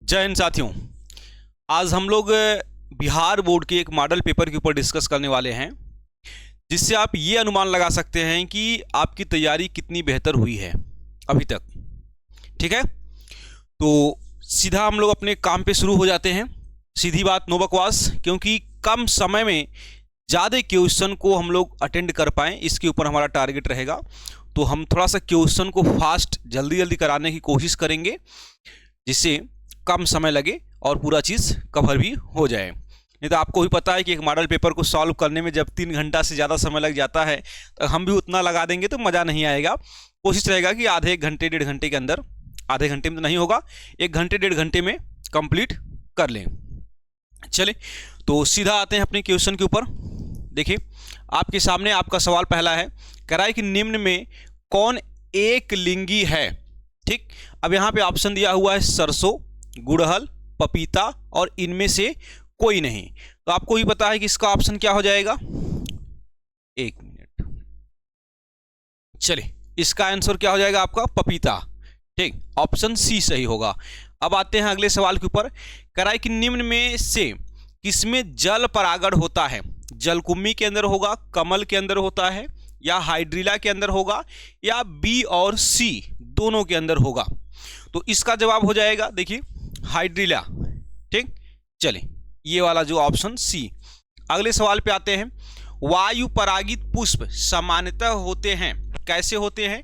जय हिंद साथियों। आज हम लोग बिहार बोर्ड के एक मॉडल पेपर के ऊपर डिस्कस करने वाले हैं, जिससे आप ये अनुमान लगा सकते हैं कि आपकी तैयारी कितनी बेहतर हुई है अभी तक। ठीक है, तो सीधा हम लोग अपने काम पे शुरू हो जाते हैं। सीधी बात, नो बकवास, क्योंकि कम समय में ज़्यादा क्वेश्चन को हम लोग अटेंड कर पाएँ, इसके ऊपर हमारा टारगेट रहेगा। तो हम थोड़ा सा क्वेश्चन को फास्ट जल्दी जल्दी कराने की कोशिश करेंगे, जिससे कम समय लगे और पूरा चीज़ कवर भी हो जाए। नहीं तो आपको भी पता है कि एक मॉडल पेपर को सॉल्व करने में जब 3 घंटा से ज़्यादा समय लग जाता है, तो हम भी उतना लगा देंगे तो मज़ा नहीं आएगा। कोशिश रहेगा कि आधे घंटे डेढ़ घंटे के अंदर, आधे घंटे में तो नहीं होगा, 1 घंटे डेढ़ घंटे में कंप्लीट कर लें। चलिए, तो सीधा आते हैं अपने क्वेश्चन के ऊपर। देखिए, आपके सामने आपका सवाल पहला है, कह रहा है कि निम्न में कौन एक लिंगी है। ठीक, अब यहाँ पे ऑप्शन दिया हुआ है सरसों, गुड़हल, पपीता और इनमें से कोई नहीं। तो आपको ही पता है कि इसका ऑप्शन क्या हो जाएगा। 1 मिनट, चलिए, इसका आंसर क्या हो जाएगा आपका पपीता। ठीक, ऑप्शन सी सही होगा। अब आते हैं अगले सवाल के ऊपर। कह रहा है कि निम्न में से किसमें जल परागण होता है। जलकुंभी के अंदर होगा, कमल के अंदर होता है, या हाइड्रिला के अंदर होगा, या बी और सी दोनों के अंदर होगा। तो इसका जवाब हो जाएगा, देखिए, हाइड्रिला। ठीक, चलिए, ये वाला जो ऑप्शन सी। अगले सवाल पे आते हैं। वायु परागित पुष्प सामान्यतः होते हैं, कैसे होते हैं।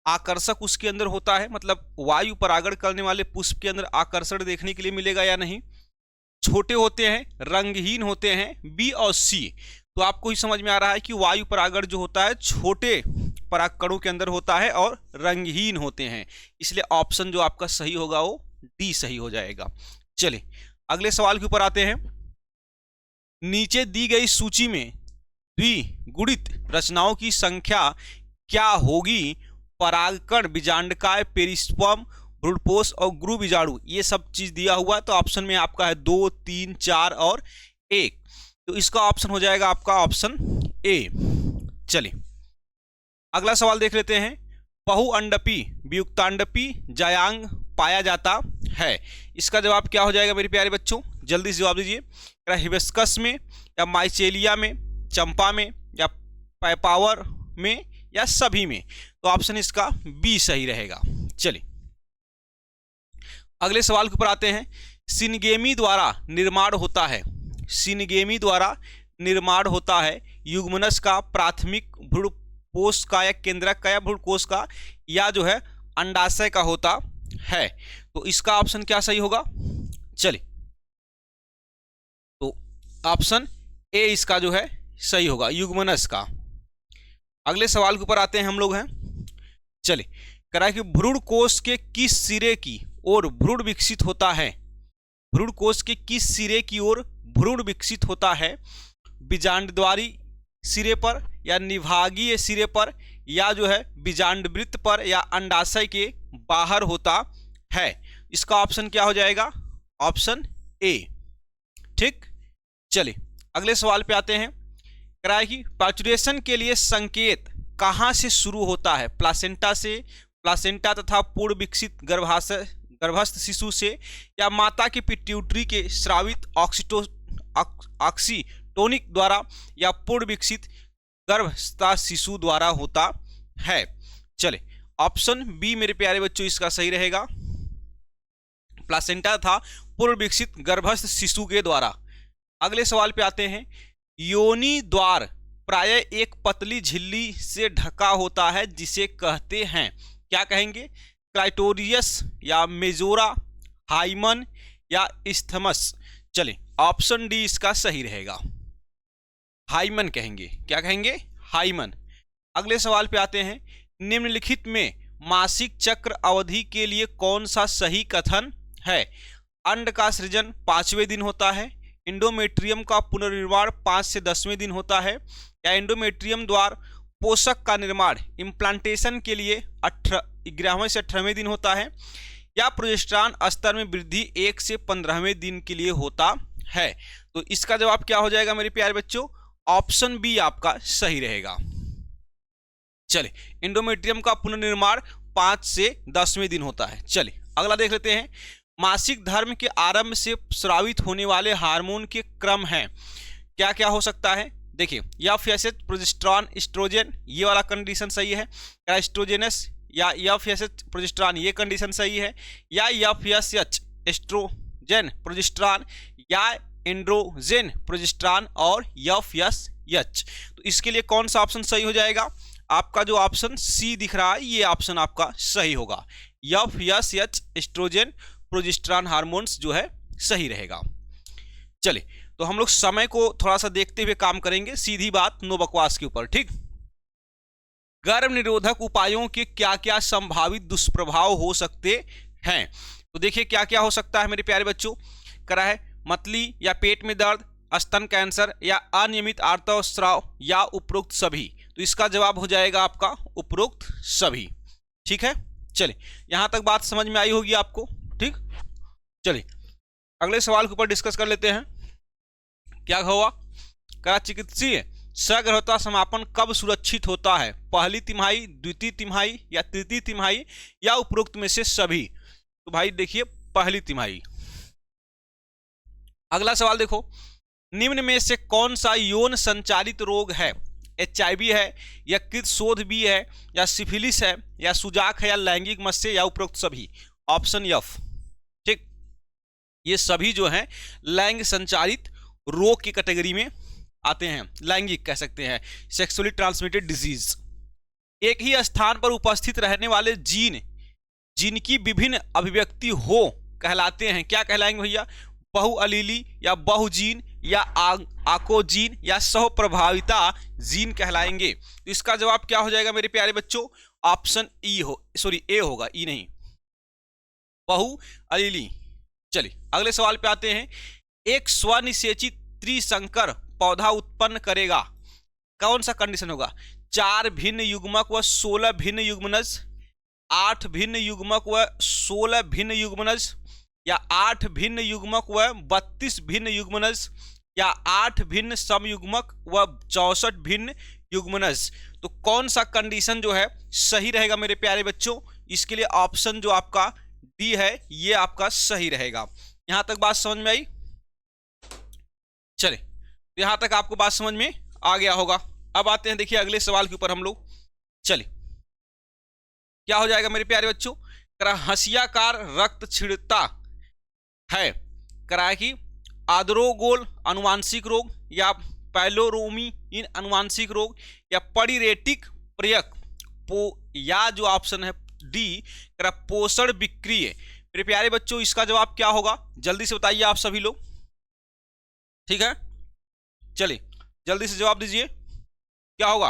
आकर्षक उसके अंदर होता है, मतलब वायु परागण करने वाले पुष्प के अंदर आकर्षण देखने के लिए मिलेगा या नहीं। छोटे होते हैं, रंगहीन होते हैं, बी और सी। तो आपको ही समझ में आ रहा है कि वायु परागण जो होता है छोटे परागकणों के अंदर होता है और रंगहीन होते हैं, इसलिए ऑप्शन जो आपका सही होगा वो डी सही हो जाएगा। चलिए, अगले सवाल के ऊपर आते हैं। नीचे दी गई सूची में द्विगुणित रचनाओं की संख्या क्या होगी। परागकण, बीजांडकाय, पेरिस्पर्म, भ्रूणपोष और गुरु बीजाणु, ये सब चीज दिया हुआ है। तो ऑप्शन में आपका है 2, 3, 4 और 1। तो इसका ऑप्शन हो जाएगा आपका ऑप्शन ए। चलिए, अगला सवाल देख लेते हैं। बहुअंडपी, वियुक्तांडपी जायांग पाया जाता है। इसका जवाब क्या हो जाएगा मेरे प्यारे बच्चों, जल्दी से जवाब दीजिए। हिबिस्कस में, या माइचेलिया में, चंपा में, या पैपावर में, या सभी में। तो ऑप्शन इसका बी सही रहेगा। चलिए, अगले सवाल के ऊपर आते हैं। सिनगेमी द्वारा निर्माण होता है। सिनगेमी द्वारा निर्माण होता है युग्मनस का, प्राथमिक भ्रूणपोष का, या केंद्रक का, या भ्रूणकोष का, या जो है अंडाशय का होता है। तो इसका ऑप्शन क्या सही होगा। चलिए, तो ऑप्शन ए इसका जो है सही होगा, युग्मनस का। अगले सवाल के ऊपर आते हैं हम लोग हैं। चलिए, कह रहा है कि भ्रूणकोष के किस सिरे की ओर भ्रूण विकसित होता है। भ्रूणकोष के किस सिरे की ओर भ्रूण विकसित होता है। बीजांडद्वारी सिरे पर, या निभागीय सिरे पर, या जो है बीजांडवृत्त पर, या अंडाशय के बाहर होता है। इसका ऑप्शन क्या हो जाएगा, ऑप्शन ए। ठीक, चलिए, अगले सवाल पे आते हैं। कह रहा है कि पार्चुरेशन के लिए संकेत कहाँ से शुरू होता है। प्लासेंटा से, प्लासेंटा तथा पूर्ण विकसित गर्भस्थ शिशु से, या माता की पिट्यूटरी के स्रावित ऑक्सीटोनिक द्वारा, या पूर्ण विकसित गर्भस्थ शिशु द्वारा होता है। चले, ऑप्शन बी मेरे प्यारे बच्चों इसका सही रहेगा, प्लासेंटा था पूर्ण विकसित गर्भस्थ शिशु के द्वारा। अगले सवाल पे आते हैं। योनि द्वार प्रायः एक पतली झिल्ली से ढका होता है, जिसे कहते हैं, क्या कहेंगे। क्लाइटोरियस, या मेजोरा, हाइमन, या इस्थमस। चलिए, ऑप्शन डी इसका सही रहेगा, हाइमन कहेंगे। क्या कहेंगे, हाइमन। अगले सवाल पे आते हैं। निम्नलिखित में मासिक चक्र अवधि के लिए कौन सा सही कथन है। अंड का सृजन 5वें दिन होता है, एंडोमेट्रियम का पुनर्निर्माण 5 से 10वें दिन होता है, या एंडोमेट्रियम द्वारा पोषक का निर्माण इम्प्लांटेशन के लिए 11वें से 18वें दिन होता है, या प्रोजेस्टेरॉन स्तर में वृद्धि 1 से 15वें दिन के लिए होता है। तो इसका जवाब क्या हो जाएगा मेरे प्यारे बच्चों, ऑप्शन बी आपका सही रहेगा। चलिए, एंडोमेट्रियम का पुनर्निर्माण 5 से 10वें दिन होता है। चलिए, अगला देख लेते हैं। मासिक धर्म के आरंभ से स्रावित होने वाले हार्मोन के क्रम हैं। क्या क्या हो सकता है? देखिए, एफएसएच, प्रोजेस्टेरॉन, एस्ट्रोजन, ये वाला कंडीशन सही है। एस्ट्रोजेनस या एफएसएच प्रोजेस्टेरॉन, ये कंडीशन सही है। या एफएसएच एस्ट्रोजन प्रोजेस्टेरॉन, या एंड्रोजन प्रोजेस्टेरॉन और एफएसएच। तो इसके लिए कौन सा ऑप्शन सही हो जाएगा? आपका जो ऑप्शन सी दिख रहा है, ये ऑप्शन आपका सही होगा। एफएसएच एस्ट्रोजन प्रोजेस्टेरॉन हार्मोन्स जो है सही रहेगा। चलिए, तो हम लोग समय को थोड़ा सा देखते हुए काम करेंगे, सीधी बात, नो बकवास के ऊपर, ठीक। गर्भ निरोधक उपायों के क्या क्या संभावित दुष्प्रभाव हो सकते हैं? तो देखिए क्या क्या हो सकता है मेरे प्यारे बच्चों। करा है मतली या पेट में दर्द, स्तन कैंसर या अनियमित आर्तस्राव या उपरोक्त सभी। तो इसका जवाब हो जाएगा आपका उपरोक्त सभी। ठीक है, चलिए यहां तक बात समझ में आई होगी आपको, ठीक। चलिए अगले सवाल के ऊपर डिस्कस कर लेते हैं। क्या हुआ? करा चिकित्सीय सगर्भता समापन कब सुरक्षित होता है? पहली तिमाही, द्वितीय तिमाही या तृतीय तिमाही या उपरोक्त में से सभी? तो भाई देखिए पहली तिमाही। अगला सवाल देखो, निम्न में से कौन सा यौन संचालित रोग है? एचआईवी है या कृतशोथ बी है या सिफिलिस है या सुजाक है या लैंगिक मत्स्य या उपरोक्त सभी? ऑप्शन एफ, ठीक। ये सभी जो हैं लैंगिक संचालित रोग की कैटेगरी में आते हैं, लैंगिक कह सकते हैं, सेक्सुअली ट्रांसमिटेड डिजीज। एक ही स्थान पर उपस्थित रहने वाले जीन जिनकी विभिन्न अभिव्यक्ति हो कहलाते हैं, क्या कहलाएंगे भैया? बहुअलीली या बहुजीन या आकोजीन या सहप्रभाविता जीन कहलाएंगे। तो इसका जवाब क्या हो जाएगा मेरे प्यारे बच्चों? ऑप्शन ए होगा, ई नहीं, बहुअलीली। चलिए अगले सवाल पे आते हैं। एक स्वनिषेचित त्रिसंकर पौधा उत्पन्न करेगा, कौन सा कंडीशन होगा? 4 भिन्न युग्मक व 16 भिन्न युग्मनज, 8 भिन्न युग्मक व 16 भिन्न युग्मनज, या 8 भिन्न युग्मक व 32 भिन्न युग्मनज, या 8 भिन्न समयुग्मक व 64 भिन्न युग्मनज। तो कौन सा कंडीशन जो है सही रहेगा मेरे प्यारे बच्चों? इसके लिए ऑप्शन जो आपका डी है ये आपका सही रहेगा। यहां तक बात समझ में आई? चले, यहां तक आपको बात समझ में आ गया होगा। अब आते हैं देखिए अगले सवाल के ऊपर हम लोग। चलिए क्या हो जाएगा मेरे प्यारे बच्चों? हंसियाकार रक्त छिड़ता है, कराया कि आद्रोगोल अनुवांशिक रोग या पैलोरोमी इन अनुवांशिक रोग या परिरेटिक प्रयक या जो ऑप्शन है डी पोषण विक्रिय। मेरे प्यारे बच्चों इसका जवाब क्या होगा? जल्दी से बताइए आप सभी लोग, ठीक है। चलिए जल्दी से जवाब दीजिए, क्या होगा?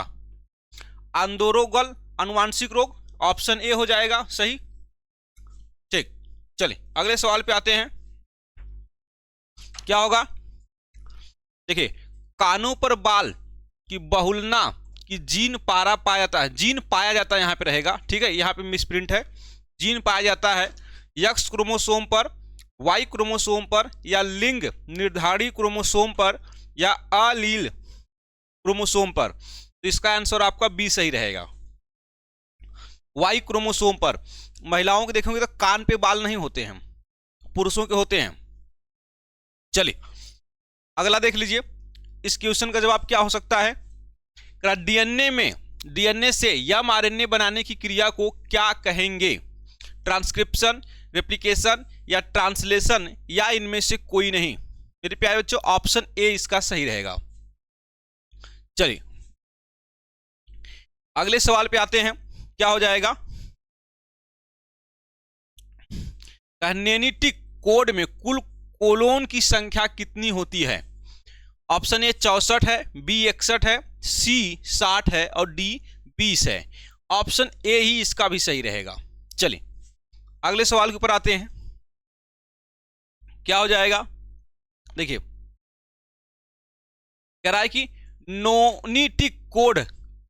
आंदोरोगल अनुवांशिक रोग, ऑप्शन ए हो जाएगा सही, ठीक। चलिए अगले सवाल पे आते हैं। क्या होगा? देखिए कानों पर बाल की बहुलना की जीन पाया जाता है, जीन पाया जाता है यहां पे रहेगा, ठीक है। यहां पे मिसप्रिंट है, जीन पाया जाता है एक्स क्रोमोसोम पर, वाई क्रोमोसोम पर, या लिंग निर्धारित क्रोमोसोम पर, या अलील क्रोमोसोम पर। तो इसका आंसर आपका बी सही रहेगा, वाई क्रोमोसोम पर। महिलाओं के देखोगे तो कान पे बाल नहीं होते हैं, पुरुषों के होते हैं। चलिए अगला देख लीजिए, इस क्वेश्चन का जवाब क्या हो सकता है? डीएनए से एमआरएनए बनाने की क्रिया को क्या कहेंगे? ट्रांसक्रिप्शन, रेप्लिकेशन या ट्रांसलेशन, या इनमें से कोई नहीं? मेरे प्यारे बच्चों ऑप्शन ए इसका सही रहेगा। चलिए अगले सवाल पे आते हैं। क्या हो जाएगा? जेनेटिक कोड में कुल कोलोन की संख्या कितनी होती है? ऑप्शन ए 64 है, बी 61 है, सी 60 है और डी 20 है। ऑप्शन ए ही इसका भी सही रहेगा। चलिए अगले सवाल के ऊपर आते हैं। क्या हो जाएगा? देखिए कह रहा है कि नोनिटिक कोड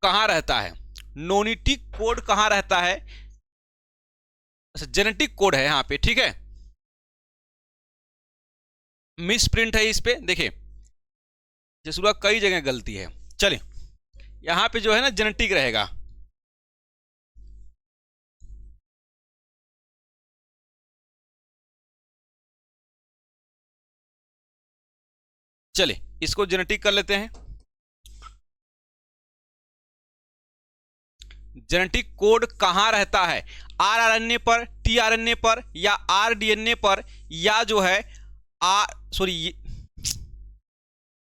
कहां रहता है? नोनिटिक कोड कहां रहता है? जेनेटिक कोड है यहां पे, ठीक है। मिस प्रिंट है इस पे, देखिए जैसे कई जगह गलती है। चलिए यहां पे जो है ना जेनेटिक रहेगा, चले इसको जेनेटिक कर लेते हैं। जेनेटिक कोड कहाँ रहता है, आरआरएनए पर, टीआरएनए पर, या आरडीएनए पर, या जो है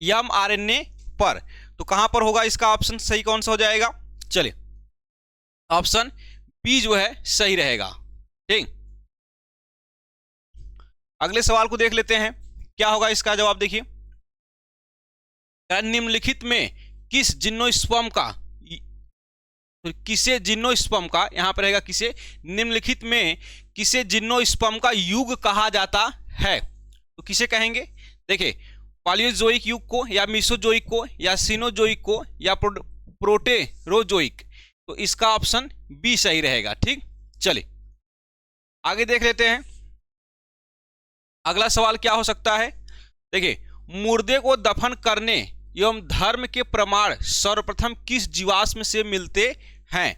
एमआरएनए पर। तो कहां पर होगा इसका ऑप्शन सही कौन सा हो जाएगा? चलिए ऑप्शन बी जो है सही रहेगा। ठीक, अगले सवाल को देख लेते हैं, क्या होगा इसका जवाब। देखिए, निम्नलिखित में किस जिम्नोस्पर्म का, किसे जिम्नोस्पर्म का, यहां पर रहेगा किसे, निम्नलिखित में किसे जिम्नोस्पर्म का युग कहा जाता है? तो किसे कहेंगे? देखिए, पॉलियोजोइक युग को, या मिसोजोइक को, या सिनोजोइक को, या प्रोटेरोजोइक। तो इसका ऑप्शन बी सही रहेगा। ठीक, चलिए आगे देख लेते हैं। अगला सवाल क्या हो सकता है? देखिए, मुर्दे को दफन करने एवं धर्म के प्रमाण सर्वप्रथम किस जीवाश्म से मिलते हैं?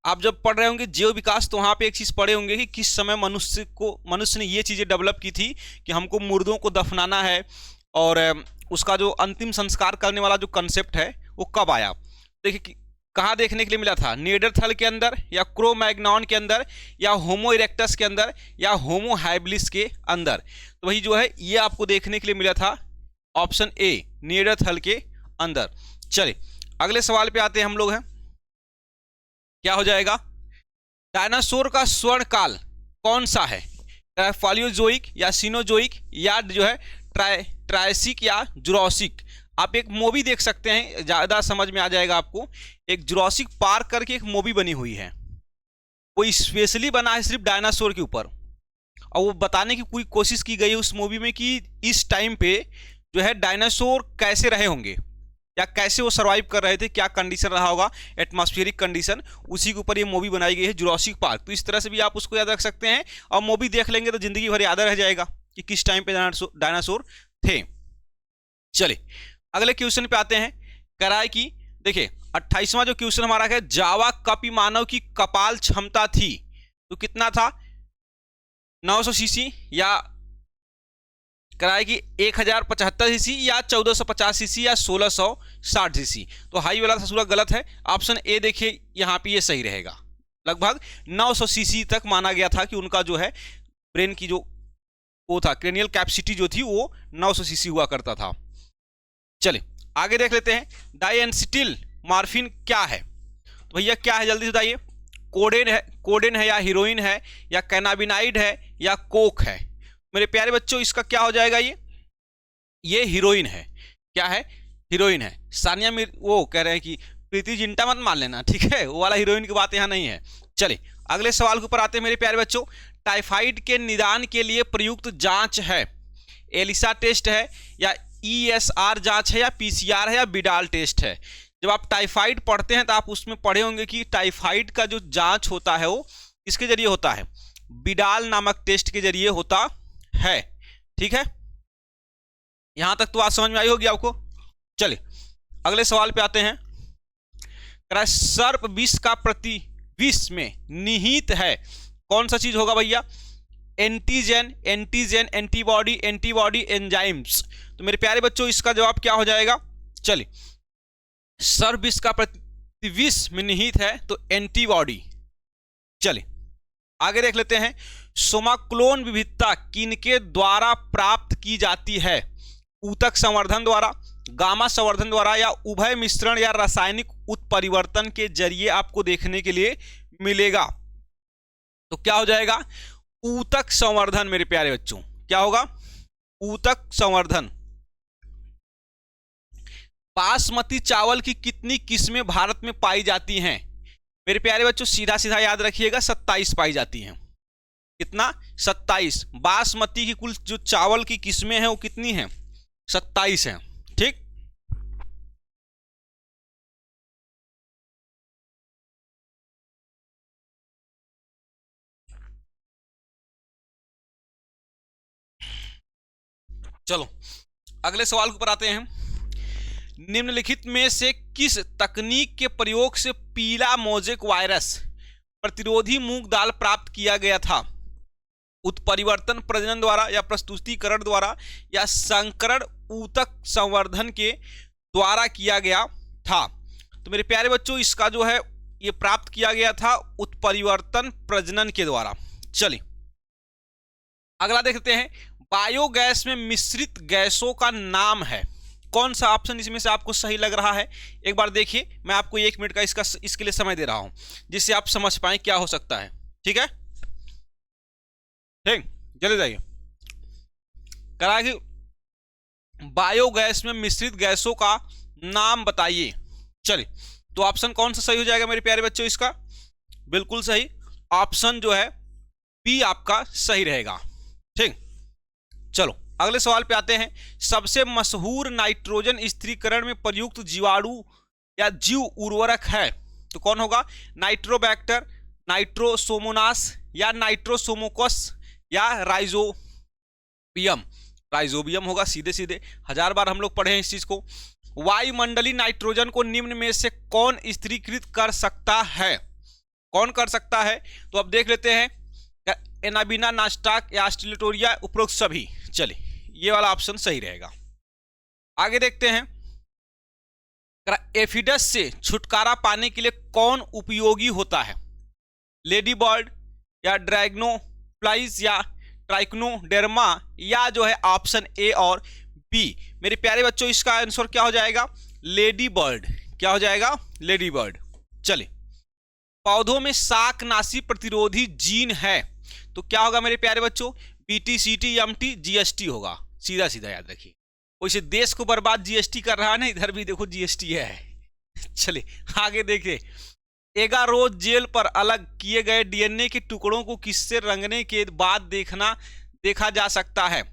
आप जब पढ़ रहे होंगे जीव विकास, तो वहां पे एक चीज पढ़े होंगे कि किस समय मनुष्य ने ये चीजें डेवलप की थी कि हमको मुर्दों को दफनाना है, और उसका जो अंतिम संस्कार करने वाला जो कंसेप्ट है वो कब आया। देखिए कहाँ देखने के लिए मिला था, निएंडरथल के अंदर, या क्रो-मैग्नॉन के अंदर, या होमो इरेक्टस के अंदर, या होमो हैबिलिस के अंदर। तो वही जो है ये आपको देखने के लिए मिला था ऑप्शन ए, निएंडरथल के अंदर। चलिए अगले सवाल पे आते हैं हम लोग हैं, क्या हो जाएगा? डायनासोर का स्वर्ण काल कौन सा है? पालियोजोइक, या सिनोजोइक, या जो है ट्रायसिक, या जुरासिक। आप एक मूवी देख सकते हैं, ज़्यादा समझ में आ जाएगा आपको। एक जुरासिक पार्क करके एक मूवी बनी हुई है, वो स्पेशली बना है सिर्फ डायनासोर के ऊपर, और वो बताने की कोई कोशिश की गई है उस मूवी में कि इस टाइम पे जो है डायनासोर कैसे रहे होंगे, या कैसे वो सर्वाइव कर रहे थे, क्या कंडीशन रहा होगा, एटमॉस्फेरिक कंडीशन, उसी के ऊपर ये मूवी बनाई गई है जुरासिक पार्क। तो इस तरह से भी आप उसको याद रख सकते हैं, और मूवी देख लेंगे तो जिंदगी भर याद रह जाएगा कि किस टाइम पे डायनासोर थे। चलिए अगले क्वेश्चन पे आते हैं, कराए की। देखिए 28वां जो क्वेश्चन हमारा है, जावा कपि मानव की कपाल क्षमता थी, तो कितना था? 900 सीसी, या कराए की 1075 सीसी, या 1450 सीसी, या 1660 सीसी। तो हाई वाला था, पूरा गलत है। ऑप्शन ए देखिए यहाँ पे ये सही रहेगा। लगभग 900 सीसी तक माना गया था कि उनका जो है ब्रेन की जो वो था, क्रेनियल कैपेसिटी जो थी वो 900 सीसी हुआ करता था। चलिए आगे देख लेते हैं, डायएसिटिल मॉर्फिन क्या है? तो भैया क्या है, जल्दी से बताइए। कोडेन है, या हीरोइन है, या कैनाबिनाइड है, या कोक है? मेरे प्यारे बच्चों इसका क्या हो जाएगा? ये हीरोइन है। क्या है? हीरोइन है। सानिया वो कह रहे हैं कि प्रीति जिंटा मत मान लेना, ठीक है, वो वाला हीरोइन की बात यहाँ नहीं है। चलिए अगले सवाल के ऊपर आते हैं मेरे प्यारे बच्चों। टाइफाइड के निदान के लिए प्रयुक्त जांच है, एलिसा टेस्ट है, या ESR जांच है, या PCR है, या बिडाल टेस्ट है? जब आप टाइफाइड पढ़ते हैं तो आप उसमें पढ़े होंगे कि टाइफाइड का जो जांच होता है वो इसके जरिए होता है, बिडाल नामक टेस्ट के जरिए होता है। ठीक है, यहां तक तो बात समझ में आई होगी आपको। चलिए अगले सवाल पे आते हैं, सर्प विष का प्रति विष में निहित है, कौन सा चीज होगा भैया? Antigen, antibody, enzymes. तो मेरे प्यारे बच्चों इसका जवाब क्या हो जाएगा? चलिए, सर्प विष का प्रति विष में निहित है तो एंटीबॉडी। चलिए आगे देख लेते हैं, सोमाक्लोन विविधता किनके द्वारा प्राप्त की जाती है? ऊतक संवर्धन द्वारा, गामा संवर्धन द्वारा, या उभय मिश्रण या रासायनिक उत्परिवर्तन के जरिए आपको देखने के लिए मिलेगा। तो क्या हो जाएगा? ऊतक संवर्धन। मेरे प्यारे बच्चों क्या होगा? ऊतक संवर्धन। बासमती चावल की कितनी किस्में भारत में पाई जाती हैं? मेरे प्यारे बच्चों सीधा सीधा याद रखिएगा, 27 पाई जाती हैं। कितना? 27। बासमती की कुल जो चावल की किस्में हैं वो कितनी हैं? 27 हैं। ठीक, चलो अगले सवाल के ऊपर आते हैं। निम्नलिखित में से किस तकनीक के प्रयोग से पीला मोजेक वायरस प्रतिरोधी मूंग दाल प्राप्त किया गया था? उत्परिवर्तन प्रजनन द्वारा, या प्रस्तुतीकरण द्वारा, या संकरण ऊतक संवर्धन के द्वारा किया गया था। तो मेरे प्यारे बच्चों इसका जो है ये प्राप्त किया गया था उत्परिवर्तन प्रजनन के द्वारा। चलिए अगला देखते हैं, बायोगैस में मिश्रित गैसों का नाम है। कौन सा ऑप्शन इसमें से आपको सही लग रहा है? एक बार देखिए, मैं आपको 1 मिनट का इसके लिए समय दे रहा हूं जिससे आप समझ पाएं क्या हो सकता है। ठीक है, ठीक, जल्दी जाइए। करा कि बायोगैस में मिश्रित गैसों का नाम बताइए। चलिए, तो ऑप्शन कौन सा सही हो जाएगा मेरे प्यारे बच्चों? इसका बिल्कुल सही ऑप्शन जो है बी आपका सही रहेगा। ठीक, चलो अगले सवाल पे आते हैं। सबसे मशहूर नाइट्रोजन स्थिरीकरण में प्रयुक्त जीवाणु या जीव उर्वरक है तो कौन होगा? नाइट्रोबैक्टर, नाइट्रोसोमोनास या नाइट्रोसोमोकस या राइजोबियम। राइजोबियम होगा सीधे सीधे, 1000 बार हम लोग पढ़े हैं इस चीज को। वायुमंडलीय नाइट्रोजन को निम्न में से कौन स्थिरीकृत कर सकता है? कौन कर सकता है? तो अब देख लेते हैं, एनाबिना, नास्टाक या स्टिलेटोरिया, उपरोक्त सभी। चलिए ये वाला ऑप्शन सही रहेगा। आगे देखते हैं, एफिडस से छुटकारा पाने के लिए कौन उपयोगी होता है? लेडी बर्ड या ड्रैगनोफ्लाइज या ट्राइकोनोडर्मा या जो है ऑप्शन ए और बी। मेरे प्यारे बच्चों इसका आंसर क्या हो जाएगा? Lady bird. क्या हो जाएगा? Lady bird. चलिए, पौधों में शाकनाशी प्रतिरोधी जीन है तो क्या होगा मेरे प्यारे बच्चों? बीटी, सीटी, एमटी, जीएसटी होगा। सीधा सीधा याद रखिए। वैसे देश को बर्बाद जीएसटी कर रहा है ना, इधर भी देखो जीएसटी है। चलिए आगे देखिए, एगारोज जेल पर अलग किए गए डीएनए के टुकड़ों को किससे रंगने के बाद देखा जा सकता है?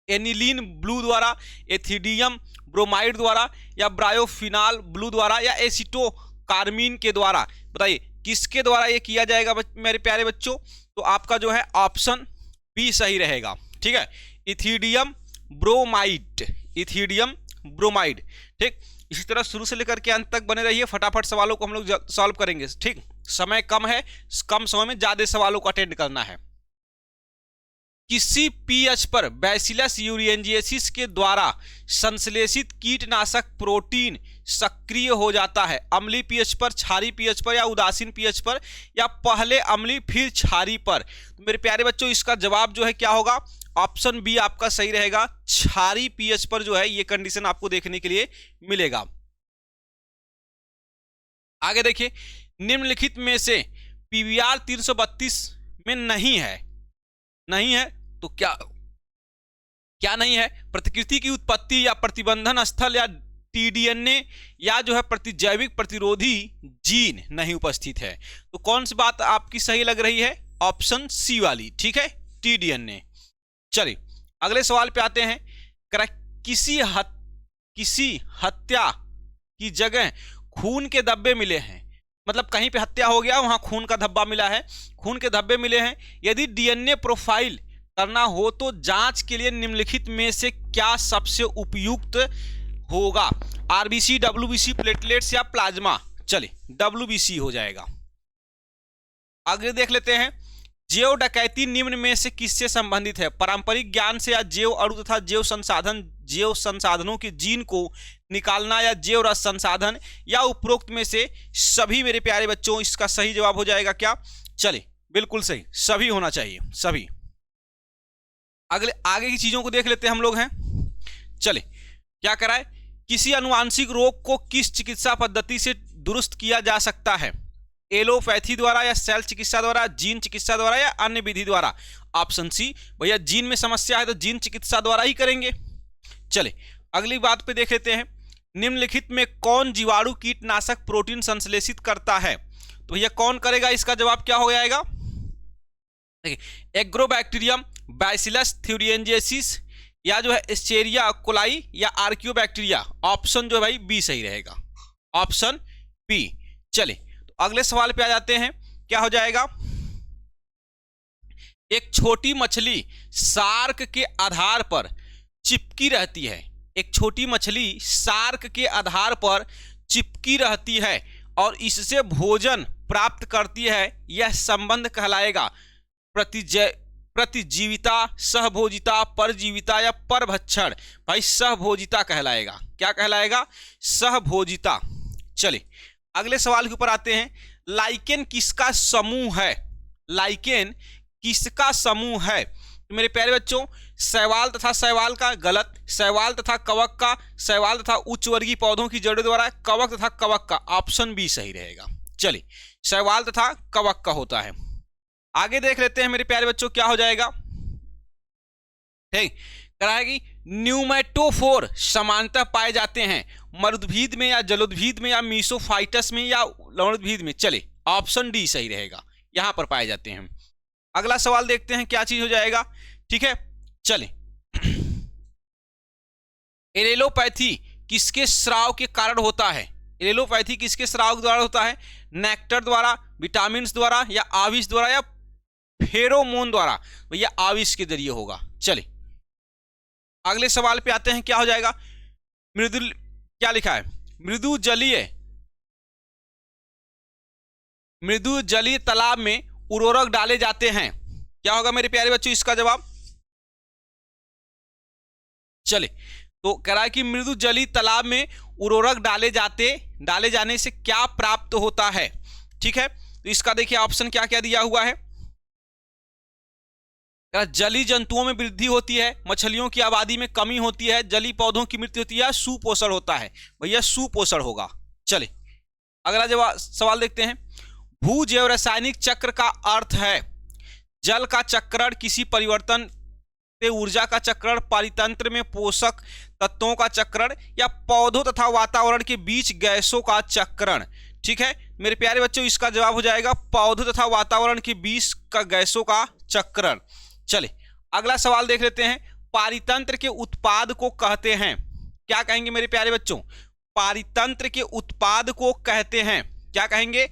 एनिलीन ब्लू द्वारा, एथिडियम ब्रोमाइड द्वारा या ब्रायोफिनाल ब्लू द्वारा या एसिटो कार्मीन के द्वारा? बताइए किसके द्वारा ये किया जाएगा मेरे प्यारे बच्चों? तो आपका जो है ऑप्शन बी सही रहेगा। ठीक है, इथिडियम ब्रोमाइड, इथिडियम ब्रोमाइड। ठीक, इसी तरह शुरू से लेकर के अंत तक बने रहिए, फटाफट सवालों को हम लोग सॉल्व करेंगे। ठीक, समय कम है, कम समय में ज्यादा सवालों को अटेंड करना है। किसी पीएच पर बैसिलस यूरेंजिएसिस के द्वारा संश्लेषित कीटनाशक प्रोटीन सक्रिय हो जाता है? अम्लीय पीएच पर, क्षारीय पीएच पर या उदासीन पीएच पर या पहले अम्लीय फिर क्षारीय पर? तो मेरे प्यारे बच्चों इसका जवाब जो है क्या होगा? ऑप्शन बी आपका सही रहेगा। क्षारीय पीएच पर जो है ये कंडीशन आपको देखने के लिए मिलेगा। आगे देखिए, निम्नलिखित में से पीवीआर 332 में नहीं है तो क्या नहीं है? प्रतिकृति की उत्पत्ति या प्रतिबंधन स्थल या टीडीएनए या जो है प्रतिजैविक प्रतिरोधी जीन नहीं उपस्थित है। तो कौन सी बात आपकी सही लग रही है? ऑप्शन सी वाली। ठीक है, टीडीएनए। चलिए अगले सवाल पे आते हैं। किसी हत्या की जगह खून के धब्बे मिले हैं, मतलब कहीं पे हत्या हो गया वहां खून का धब्बा मिला है, खून के धब्बे मिले हैं। यदि डीएनए प्रोफाइल करना हो तो जांच के लिए निम्नलिखित में से क्या सबसे उपयुक्त होगा? आरबीसी, डब्ल्यूबीसी, प्लेटलेट्स या प्लाज्मा? चलिए डब्ल्यूबीसी हो जाएगा। आगे देख लेते हैं, जैव डकैती निम्न में से किससे संबंधित है? पारंपरिक ज्ञान से या जैव अणु तथा जैव संसाधनों के जीन को निकालना या जैव रस संसाधन या उपरोक्त में से सभी? मेरे प्यारे बच्चों इसका सही जवाब हो जाएगा क्या? चलिए बिल्कुल सही, सभी होना चाहिए, सभी। आगे की चीजों को देख लेते हैं हम लोग हैं। चलिए क्या कराए? किसी अनुवांशिक रोग को किस चिकित्सा पद्धति से दुरुस्त किया जा सकता है? एलोपैथी द्वारा या सेल चिकित्सा द्वारा, जीन चिकित्सा द्वारा या अन्य विधि द्वारा? ऑप्शन सी, भैया जीन में समस्या है तो जीन चिकित्सा द्वारा ही करेंगे। चलिए अगली बात पे देख लेते हैं, निम्नलिखित में कौन जीवाणु कीटनाशक प्रोटीन संश्लेषित करता है? तो भैया कौन करेगा? इसका जवाब क्या हो जाएगा? एग्रोबैक्टीरियम, बैसिलस थ्यूरिएंजिएसिस या जो है एस्चेरिया कोलाई या आर्कियोबैक्टीरिया? ऑप्शन जो है भाई बी सही रहेगा, ऑप्शन बी। चलिए तो अगले सवाल पे आ जाते हैं, क्या हो जाएगा? एक छोटी मछली शार्क के आधार पर चिपकी रहती है, एक छोटी मछली शार्क के आधार पर चिपकी रहती है और इससे भोजन प्राप्त करती है, यह संबंध कहलाएगा प्रतिजीविता, सहभोजिता, परजीविता या परभक्षण? भाई सहभोजिता कहलाएगा। क्या कहलाएगा? सहभोजिता। चलिए अगले सवाल के ऊपर आते हैं। लाइकेन किसका समूह है? लाइकेन किसका समूह है? तो मेरे प्यारे बच्चों, शैवाल तथा शैवाल का गलत, शैवाल तथा कवक का, शैवाल तथा उच्च वर्गीय पौधों की जड़ों द्वारा, कवक तथा कवक का, ऑप्शन बी सही रहेगा। चलिए शैवाल तथा कवक का होता है। आगे देख लेते हैं मेरे प्यारे बच्चों क्या हो जाएगा। ठीक कराएगी। न्यूमेटोफोर समानतः पाए जाते हैं मरुद्भिद में या जलोद्भिद में या मीसोफाइटस में या लवणोद्भिद में? चले ऑप्शन डी सही रहेगा, यहां पर पाए जाते हैं। अगला सवाल देखते हैं क्या चीज हो जाएगा। ठीक है चले। एरेलोपैथी किसके स्राव के कारण होता है? एरेलोपैथी किसके स्राव द्वारा होता है? नेक्टर द्वारा, विटामिन द्वारा या आविष द्वारा या फेरोमोन द्वारा? भैया आविष के जरिए होगा। चले अगले सवाल पे आते हैं क्या हो जाएगा। मृदु, क्या लिखा है? मृदु जलीय तालाब में उर्वरक डाले जाते हैं, क्या होगा मेरे प्यारे बच्चों इसका जवाब? चले तो कह रहा है कि मृदु जलीय तालाब में उर्वरक डाले जाने से क्या प्राप्त होता है? ठीक है तो इसका देखिए ऑप्शन क्या क्या दिया हुआ है। जलीय जंतुओं में वृद्धि होती है, मछलियों की आबादी में कमी होती है, जलीय पौधों की मृत्यु होती है, सुपोषण होता है। भैया सुपोषण होगा। चले अगला जवाब सवाल देखते हैं। भू जैव रासायनिक चक्र का अर्थ है जल का चक्रण, किसी परिवर्तन से ऊर्जा का चक्रण, पारितंत्र में पोषक तत्वों का चक्रण या पौधों तथा वातावरण के बीच गैसों का चक्रण? ठीक है मेरे प्यारे बच्चों इसका जवाब हो जाएगा पौधों तथा वातावरण के बीच का गैसों का चक्रण। चले अगला सवाल देख लेते हैं। पारितंत्र के उत्पाद को कहते हैं, क्या कहेंगे मेरे प्यारे बच्चों? पारितंत्र के उत्पाद को कहते हैं, क्या कहेंगे?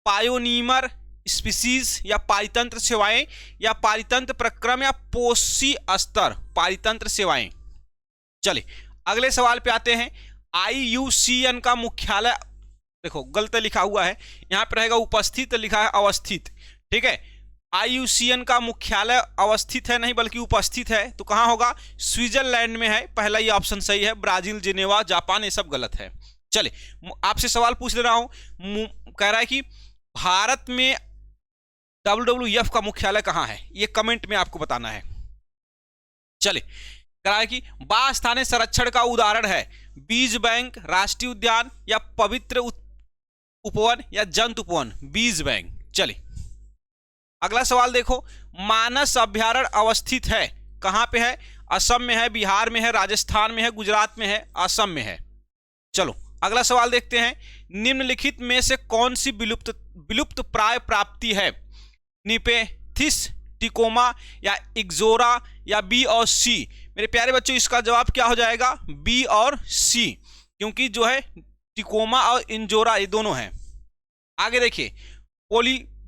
पायोनिमर स्पीसीज या पारितंत्र सेवाएं या पारितंत्र प्रक्रम या पोषी स्तर? पारितंत्र सेवाएं। चले अगले सवाल पे आते हैं। IUCN का मुख्यालय, देखो गलत लिखा हुआ है, यहां पर रहेगा उपस्थित, लिखा है अवस्थित। ठीक है IUCN का मुख्यालय अवस्थित है नहीं बल्कि उपस्थित है, तो कहां होगा? स्विट्जरलैंड में है। पहला ये ऑप्शन सही है। ब्राजील, जिनेवा, जापान ये सब गलत है। चले आपसे सवाल पूछ ले रहा हूं। कह रहा है कि भारत में WWF का मुख्यालय कहां है? ये कमेंट में आपको बताना है। चले कह रहा है कि बाह्य स्थानीय संरक्षण का उदाहरण है बीज बैंक, राष्ट्रीय उद्यान या पवित्र उपवन या जंतु उपवन? बीज बैंक। चले अगला सवाल देखो। मानस अभ्यारण्य अवस्थित है कहां पे है? असम में है, बिहार में है, राजस्थान में है, गुजरात में है, असम में है। चलो अगला सवाल देखते हैं। निम्नलिखित में से कौन सी विलुप्त प्राय प्राप्ति है? निपेथिस, टिकोमा या इग्जोरा या बी और सी? मेरे प्यारे बच्चों इसका जवाब क्या हो जाएगा? बी और सी, क्योंकि जो है टिकोमा और इंजोरा ये दोनों हैं। आगे देखिए।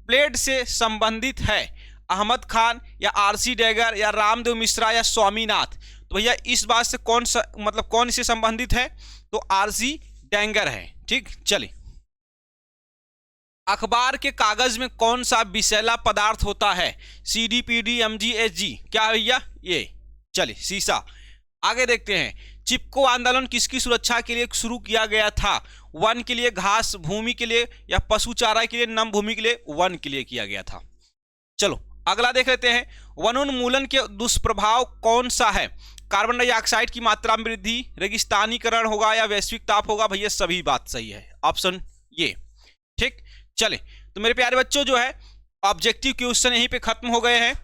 प्लेट से संबंधित है अहमद खान या RC डैगर या रामदेव मिश्रा या स्वामीनाथ? तो भैया इस बात से कौन से संबंधित है? तो RC डैगर है। ठीक चलिए। अखबार के कागज में कौन सा विषैला पदार्थ होता है? CDPD, MG, HG? क्या भैया ये? चलिए शीशा। आगे देखते हैं। चिपको आंदोलन किसकी सुरक्षा के लिए शुरू किया गया था? वन के लिए, घास भूमि के लिए या पशु चारा के लिए, नम भूमि के लिए? वन के लिए किया गया था। चलो अगला देख लेते हैं। वनोन्मूलन के दुष्प्रभाव कौन सा है? कार्बन डाइऑक्साइड की मात्रा में वृद्धि, रेगिस्तानीकरण होगा या वैश्विक ताप होगा? भैया सभी बात सही है, ऑप्शन ये। ठीक चले तो मेरे प्यारे बच्चों जो है ऑब्जेक्टिव क्वेश्चन यहीं पे खत्म हो गए हैं।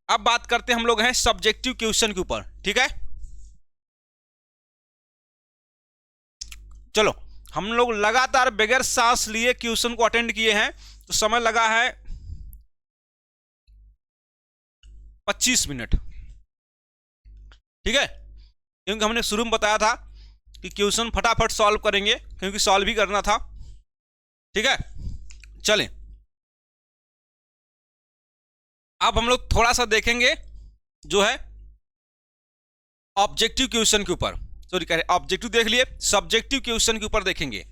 अब बात करते हैं हम लोग हैं सब्जेक्टिव क्वेश्चन के ऊपर। ठीक है चलो हम लोग लगातार बगैर सांस लिए क्वेश्चन को अटेंड किए हैं, तो समय लगा है 25 मिनट। ठीक है क्योंकि हमने शुरू में बताया था कि क्वेश्चन फटाफट सॉल्व करेंगे, क्योंकि सॉल्व भी करना था। ठीक है चलें अब हम लोग थोड़ा सा देखेंगे जो है ऑब्जेक्टिव क्वेश्चन के ऊपर। सॉरी कह रहे ऑब्जेक्टिव देख लिए, सब्जेक्टिव क्वेश्चन के ऊपर देखेंगे।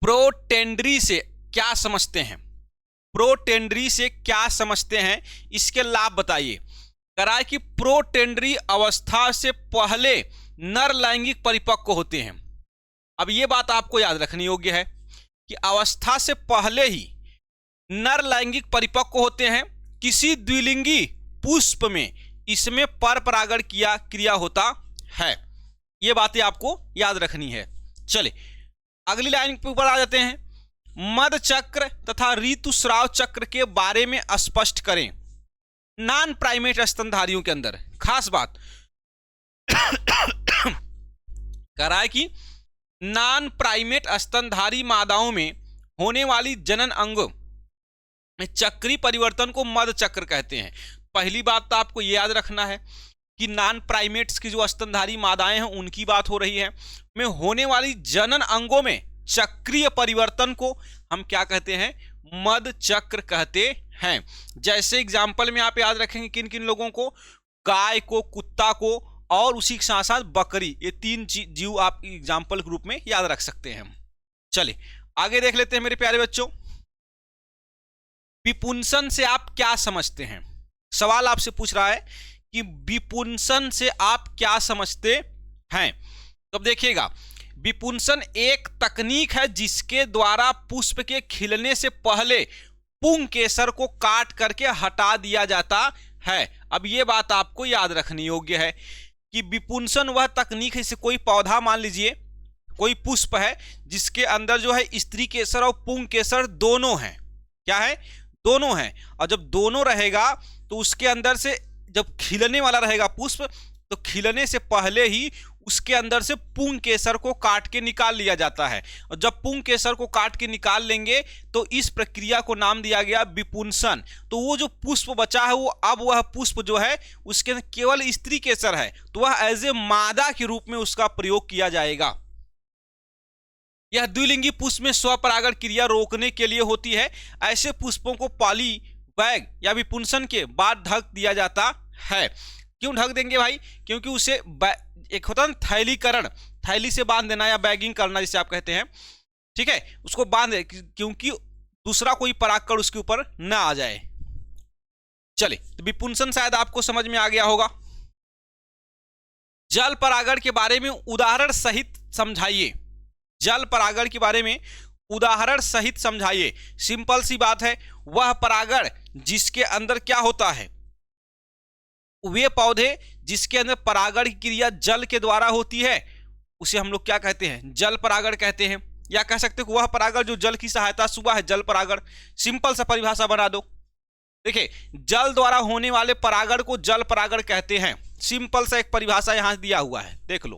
प्रोटेंडरी से क्या समझते हैं? प्रोटेंडरी से क्या समझते हैं, इसके लाभ बताइए। करा है कि प्रोटेंडरी अवस्था से पहले नर लैंगिक परिपक्व होते हैं। अब ये बात आपको याद रखनी योग्य है कि अवस्था से पहले ही नर लैंगिक परिपक्व होते हैं किसी द्विलिंगी पुष्प में, इसमें पर परागण क्रिया होता है। ये बातें आपको याद रखनी है। चले अगली लाइन के ऊपर आ जाते हैं। मध चक्र तथा ऋतुस्राव चक्र के बारे में स्पष्ट करें। नॉन प्राइमेट स्तनधारियों के अंदर खास बात करा है कि नॉन प्राइमेट स्तनधारी मादाओं में होने वाली जनन अंग में चक्री परिवर्तन को मध चक्र कहते हैं। पहली बात तो आपको याद रखना है कि नॉन प्राइमेट्स की जो स्तनधारी मादाएं हैं उनकी बात हो रही है, में होने वाली जनन अंगों में चक्रीय परिवर्तन को हम क्या कहते हैं, मध चक्र कहते हैं। जैसे एग्जाम्पल में आप याद रखेंगे किन किन लोगों को, गाय को, कुत्ता को और उसी के साथ साथ बकरी, ये तीन जीव आप एग्जाम्पल के रूप में याद रख सकते हैं। चलिए आगे देख लेते हैं मेरे प्यारे बच्चों। विपुंसन से आप क्या समझते हैं, सवाल आपसे पूछ रहा है कि विपुंसन से आप क्या समझते हैं। तो अब देखिएगा, विपुंसन एक तकनीक है जिसके द्वारा पुष्प के खिलने से पहले पुंकेसर को काट करके हटा दिया जाता है। अब ये बात आपको याद रखनी योग्य है कि विपुंसन वह तकनीक है, जैसे कोई पौधा मान लीजिए, कोई पुष्प है जिसके अंदर जो है स्त्री केसर और पुंकेसर दोनों हैं। क्या है, दोनों हैं। और जब दोनों रहेगा तो उसके अंदर से जब खिलने वाला रहेगा पुष्प, तो खिलने से पहले ही उसके अंदर से पुंकेसर को काट के निकाल लिया जाता है। और जब पुंकेसर को काट के निकाल लेंगे तो इस प्रक्रिया को नाम दिया गया विपुंसन। तो वो जो पुष्प बचा है वो अब वह पुष्प जो है उसके अंदर केवल स्त्री केसर है, तो वह एज ए मादा के रूप में उसका प्रयोग किया जाएगा। यह द्विलिंगी पुष्प में स्वपरागण क्रिया रोकने के लिए होती है। ऐसे पुष्पों को पॉली बैग या विपुंसन के बाद ढक दिया जाता है। क्यों ढक देंगे भाई, क्योंकि उसे एक होता है थैलीकरण, थैली से बांध देना या बैगिंग करना जिसे आप कहते हैं, ठीक है, उसको बांध दे क्योंकि दूसरा कोई परागकण उसके ऊपर न आ जाए। चलिए तो विपुंसन शायद आपको समझ में आ गया होगा। जल परागण के बारे में उदाहरण सहित समझाइए। जल परागण के बारे में उदाहरण सहित समझाइए। सिंपल सी बात है, वह परागण जिसके अंदर क्या होता है, वे पौधे जिसके अंदर परागण की क्रिया जल के द्वारा होती है उसे हम लोग क्या कहते हैं, जल परागण कहते हैं। या कह सकते हैं वह परागण जो जल की सहायता से हुआ है, जल परागण। सिंपल सा परिभाषा बना दो। देखिए, जल द्वारा होने वाले परागण को जल परागण कहते हैं। सिंपल सा एक परिभाषा यहां दिया हुआ है, देख लो।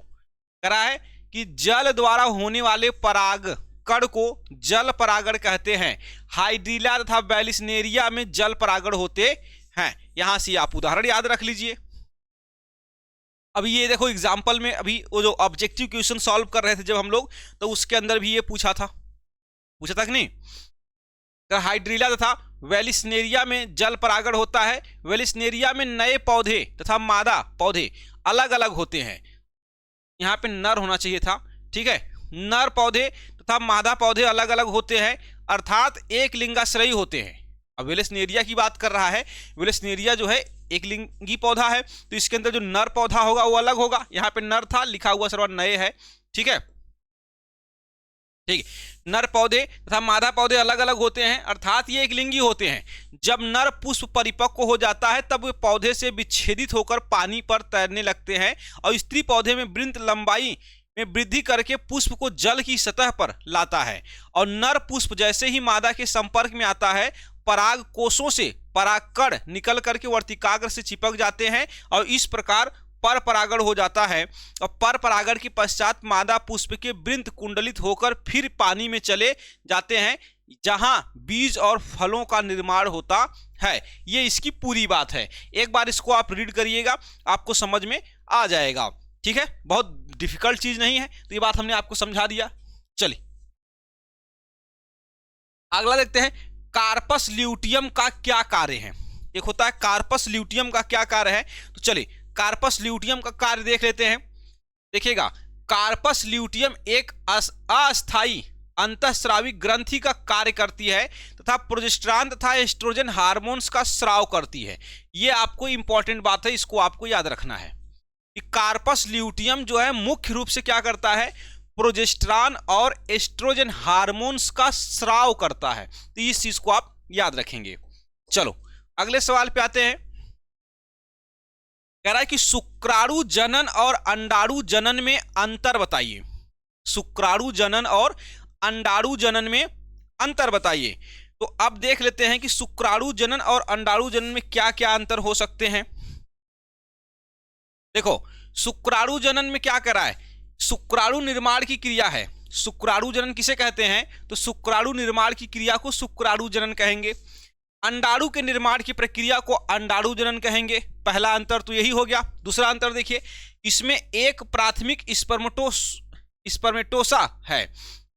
करा है कि जल द्वारा होने वाले परागकण को जल परागण कहते हैं। हाइड्रीला तथा बैलिस्नेरिया में जल परागण होते हैं। यहां से आप उदाहरण याद रख लीजिए। अभी ये देखो एग्जाम्पल में, अभी वो जो ऑब्जेक्टिव क्वेश्चन सॉल्व कर रहे थे जब हम लोग, तो उसके अंदर भी ये पूछा था कि नहीं, तो हाइड्रीला तथा वेलिस्नेरिया में जल परागण होता है। वेलिस्नेरिया में नए पौधे तथा मादा पौधे अलग अलग होते हैं। यहाँ पे नर होना चाहिए था, ठीक है, नर पौधे तथा मादा पौधे अलग अलग होते हैं, अर्थात एक लिंगाश्रयी होते हैं। अब वेलिस्नेरिया की बात कर रहा है, वेलिस्नेरिया जो है एक लिंगी पौधा है, तो इसके अंदर जो नर पौधा होगा वो अलग होगा। यहाँ पे नर था, लिखा हुआ सर्व नए है, ठीक है, ठीक है। नर पौधे तथा मादा पौधे अलग अलग होते हैं, अर्थात ये एक लिंगी होते हैं। जब नर पुष्प परिपक्व हो जाता है तब वे पौधे से विच्छेदित होकर पानी पर तैरने लगते हैं और स्त्री पौधे में वृंत लंबाई में वृद्धि करके पुष्प को जल की सतह पर लाता है। और नर पुष्प जैसे ही मादा के संपर्क में आता है, पराग कोषों से परागकण निकल करके वर्तिकाग्र से चिपक जाते हैं और इस प्रकार पर परागण हो जाता है। और पर परागण के पश्चात मादा पुष्प के वृंत कुंडलित होकर फिर पानी में चले जाते हैं, जहां बीज और फलों का निर्माण होता है। ये इसकी पूरी बात है। एक बार इसको आप रीड करिएगा, आपको समझ में आ जाएगा, ठीक है। बहुत डिफिकल्ट चीज नहीं है, तो ये बात हमने आपको समझा दिया। चलिए अगला देखते हैं, कार्पस ल्यूटियम का क्या कार्य है। एक होता है कार्पस ल्यूटियम का क्या कार्य है, तो चलिए कार्पस ल्यूटियम का कार्य देख लेते हैं। देखिएगा, कार्पस ल्यूटियम एक अस्थायी अंतःस्रावी ग्रंथि का कार्य करती है तथा प्रोजेस्टेरॉन तथा एस्ट्रोजन हार्मोन्स का स्राव करती है। ये आपको इंपॉर्टेंट बात है, इसको आपको याद रखना है कि कार्पस ल्यूटियम जो है मुख्य रूप से क्या करता है, प्रोजेस्टेरॉन और एस्ट्रोजन हार्मोन्स का स्राव करता है। तो इस चीज को आप याद रखेंगे। चलो अगले सवाल पे आते हैं। कह रहा है कि शुक्राणु जनन और अंडाणु जनन में अंतर बताइए। शुक्राणु जनन और अंडाणु जनन में अंतर बताइए। तो अब देख लेते हैं कि शुक्राणु जनन और अंडाणु जनन में क्या क्या अंतर हो सकते हैं। देखो शुक्राणु जनन में क्या कर रहा है, शुक्राणु निर्माण की क्रिया है। शुक्राणु जनन किसे कहते हैं, तो शुक्राणु निर्माण की क्रिया को शुक्राणु जनन कहेंगे। अंडाणु के निर्माण की प्रक्रिया को अंडाणु जनन कहेंगे। पहला अंतर तो यही हो गया। दूसरा अंतर देखिए, इसमें एक प्राथमिक स्पर्मेटोसा है,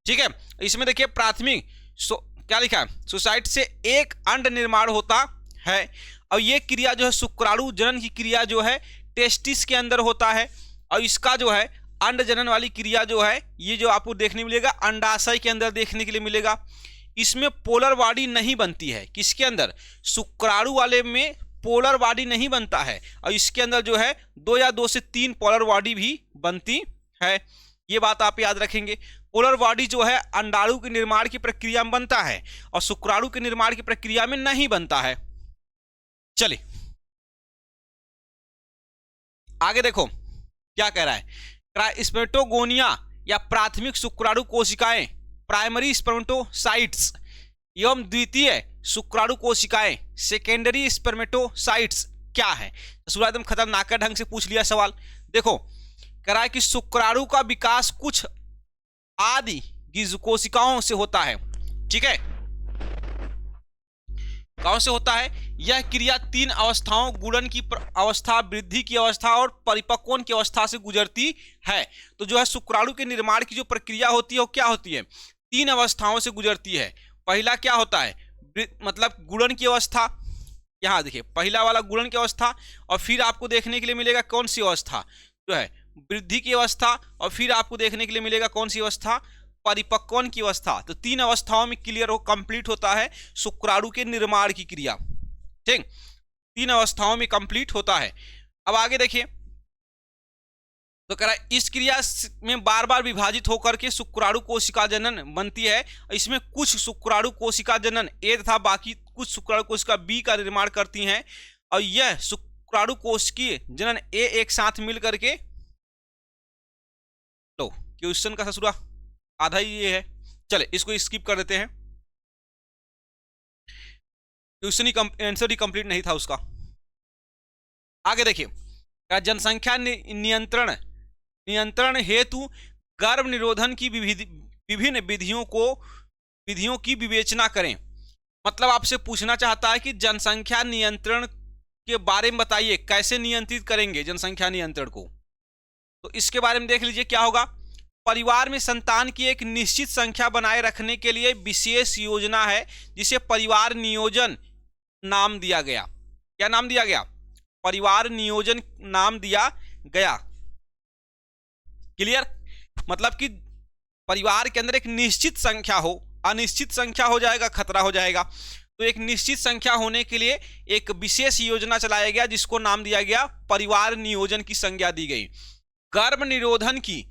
ठीक है। इसमें देखिए प्राथमिक क्या लिखा है, सोसाइट से एक अंड निर्माण होता है। और ये क्रिया जो है शुक्राणु जनन की क्रिया जो है टेस्टिस के अंदर होता है। और इसका जो है अंड जनन वाली क्रिया जो है ये जो आपको देखने मिलेगा अंडाशय के अंदर देखने के लिए मिलेगा। इसमें पोलर बॉडी नहीं बनती है। किसके अंदर, शुक्राणु वाले में पोलर बॉडी नहीं बनता है। और इसके अंदर जो है 2 या 2 से 3 पोलर बॉडी भी बनती है। ये बात आप याद रखेंगे। पोलर बॉडी जो है अंडाणु के निर्माण की प्रक्रिया में बनता है और शुक्राणु के निर्माण की प्रक्रिया में नहीं बनता है। चलिए आगे देखो क्या कह रहा है, स्पर्मेटोगोनिया या प्राथमिक शुक्राणु कोशिकाएं, प्राइमरी स्पर्मेटोसाइट्स एवं द्वितीय शुक्राणु कोशिकाएं, सेकेंडरी स्पर्मेटोसाइट्स क्या है। शुरुआत एकदम खतरनाक ढंग से पूछ लिया सवाल। देखो कह रहा है कि शुक्राणु का विकास कुछ आदि कोशिकाओं से होता है, ठीक है। कौन से होता है, यह क्रिया 3 अवस्थाओं गुणन की अवस्था, वृद्धि की अवस्था और परिपक्वन की अवस्था से गुजरती है। तो जो है शुक्राणु के निर्माण की जो प्रक्रिया होती है वो क्या होती है, 3 अवस्थाओं से गुजरती है। पहला क्या होता है, मतलब गुणन की अवस्था, यहाँ देखिए पहला वाला गुणन की अवस्था। और फिर आपको देखने के लिए मिलेगा कौन सी अवस्था, जो है वृद्धि की अवस्था। और फिर आपको देखने के लिए मिलेगा कौन सी अवस्था, परिपक्वन की अवस्था। तो 3 अवस्थाओं में क्लियर हो कंप्लीट होता है शुक्राणु के निर्माण की क्रिया, ठीक। 3 अवस्थाओं में कंप्लीट होता है। अब आगे देखिए तो कह रहा है इस क्रिया में बार बार विभाजित होकर के शुक्राणु कोशिका जनन बनती है। इसमें कुछ शुक्राणु कोशिका जनन ए तथा बाकी कुछ शुक्राणु कोशिका बी का निर्माण करती हैं। और यह शुक्राणु कोशिकीय जनन ए एक साथ मिल करके, लो क्वेश्चन का ससुरा आधा ही ये है, चले इसको स्किप कर देते हैं। क्वेश्चन ही आंसर ही कंप्लीट नहीं था उसका। आगे देखिए जनसंख्या नियंत्रण हेतु गर्भ निरोधन की विभिन्न विधियों की विवेचना करें। मतलब आपसे पूछना चाहता है कि जनसंख्या नियंत्रण के बारे में बताइए, कैसे नियंत्रित करेंगे जनसंख्या नियंत्रण को। तो इसके बारे में देख लीजिए क्या होगा। परिवार में संतान की एक निश्चित संख्या बनाए रखने के लिए विशेष योजना है जिसे परिवार नियोजन नाम दिया गया। क्या नाम दिया गया, परिवार नियोजन नाम दिया गया। क्लियर, मतलब कि परिवार के अंदर एक निश्चित संख्या हो, अनिश्चित संख्या हो जाएगा, खतरा हो जाएगा। तो एक निश्चित संख्या होने के लिए एक विशेष योजना चलाया गया जिसको नाम दिया गया परिवार नियोजन की संज्ञा दी गई। गर्भ निरोधन की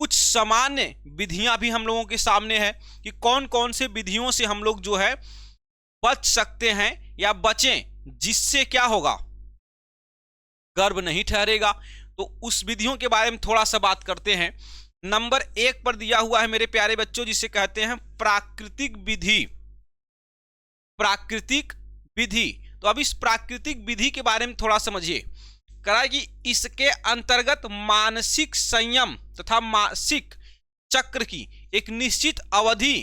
कुछ सामान्य विधियां भी हम लोगों के सामने है कि कौन कौन से विधियों से हम लोग जो है बच सकते हैं या बचें, जिससे क्या होगा, गर्भ नहीं ठहरेगा। तो उस विधियों के बारे में थोड़ा सा बात करते हैं। नंबर 1 पर दिया हुआ है मेरे प्यारे बच्चों, जिसे कहते हैं प्राकृतिक विधि। प्राकृतिक विधि, तो अब इस प्राकृतिक विधि के बारे में थोड़ा समझिए। कहा कि इसके अंतर्गत मानसिक संयम तथा मासिक चक्र की एक निश्चित अवधि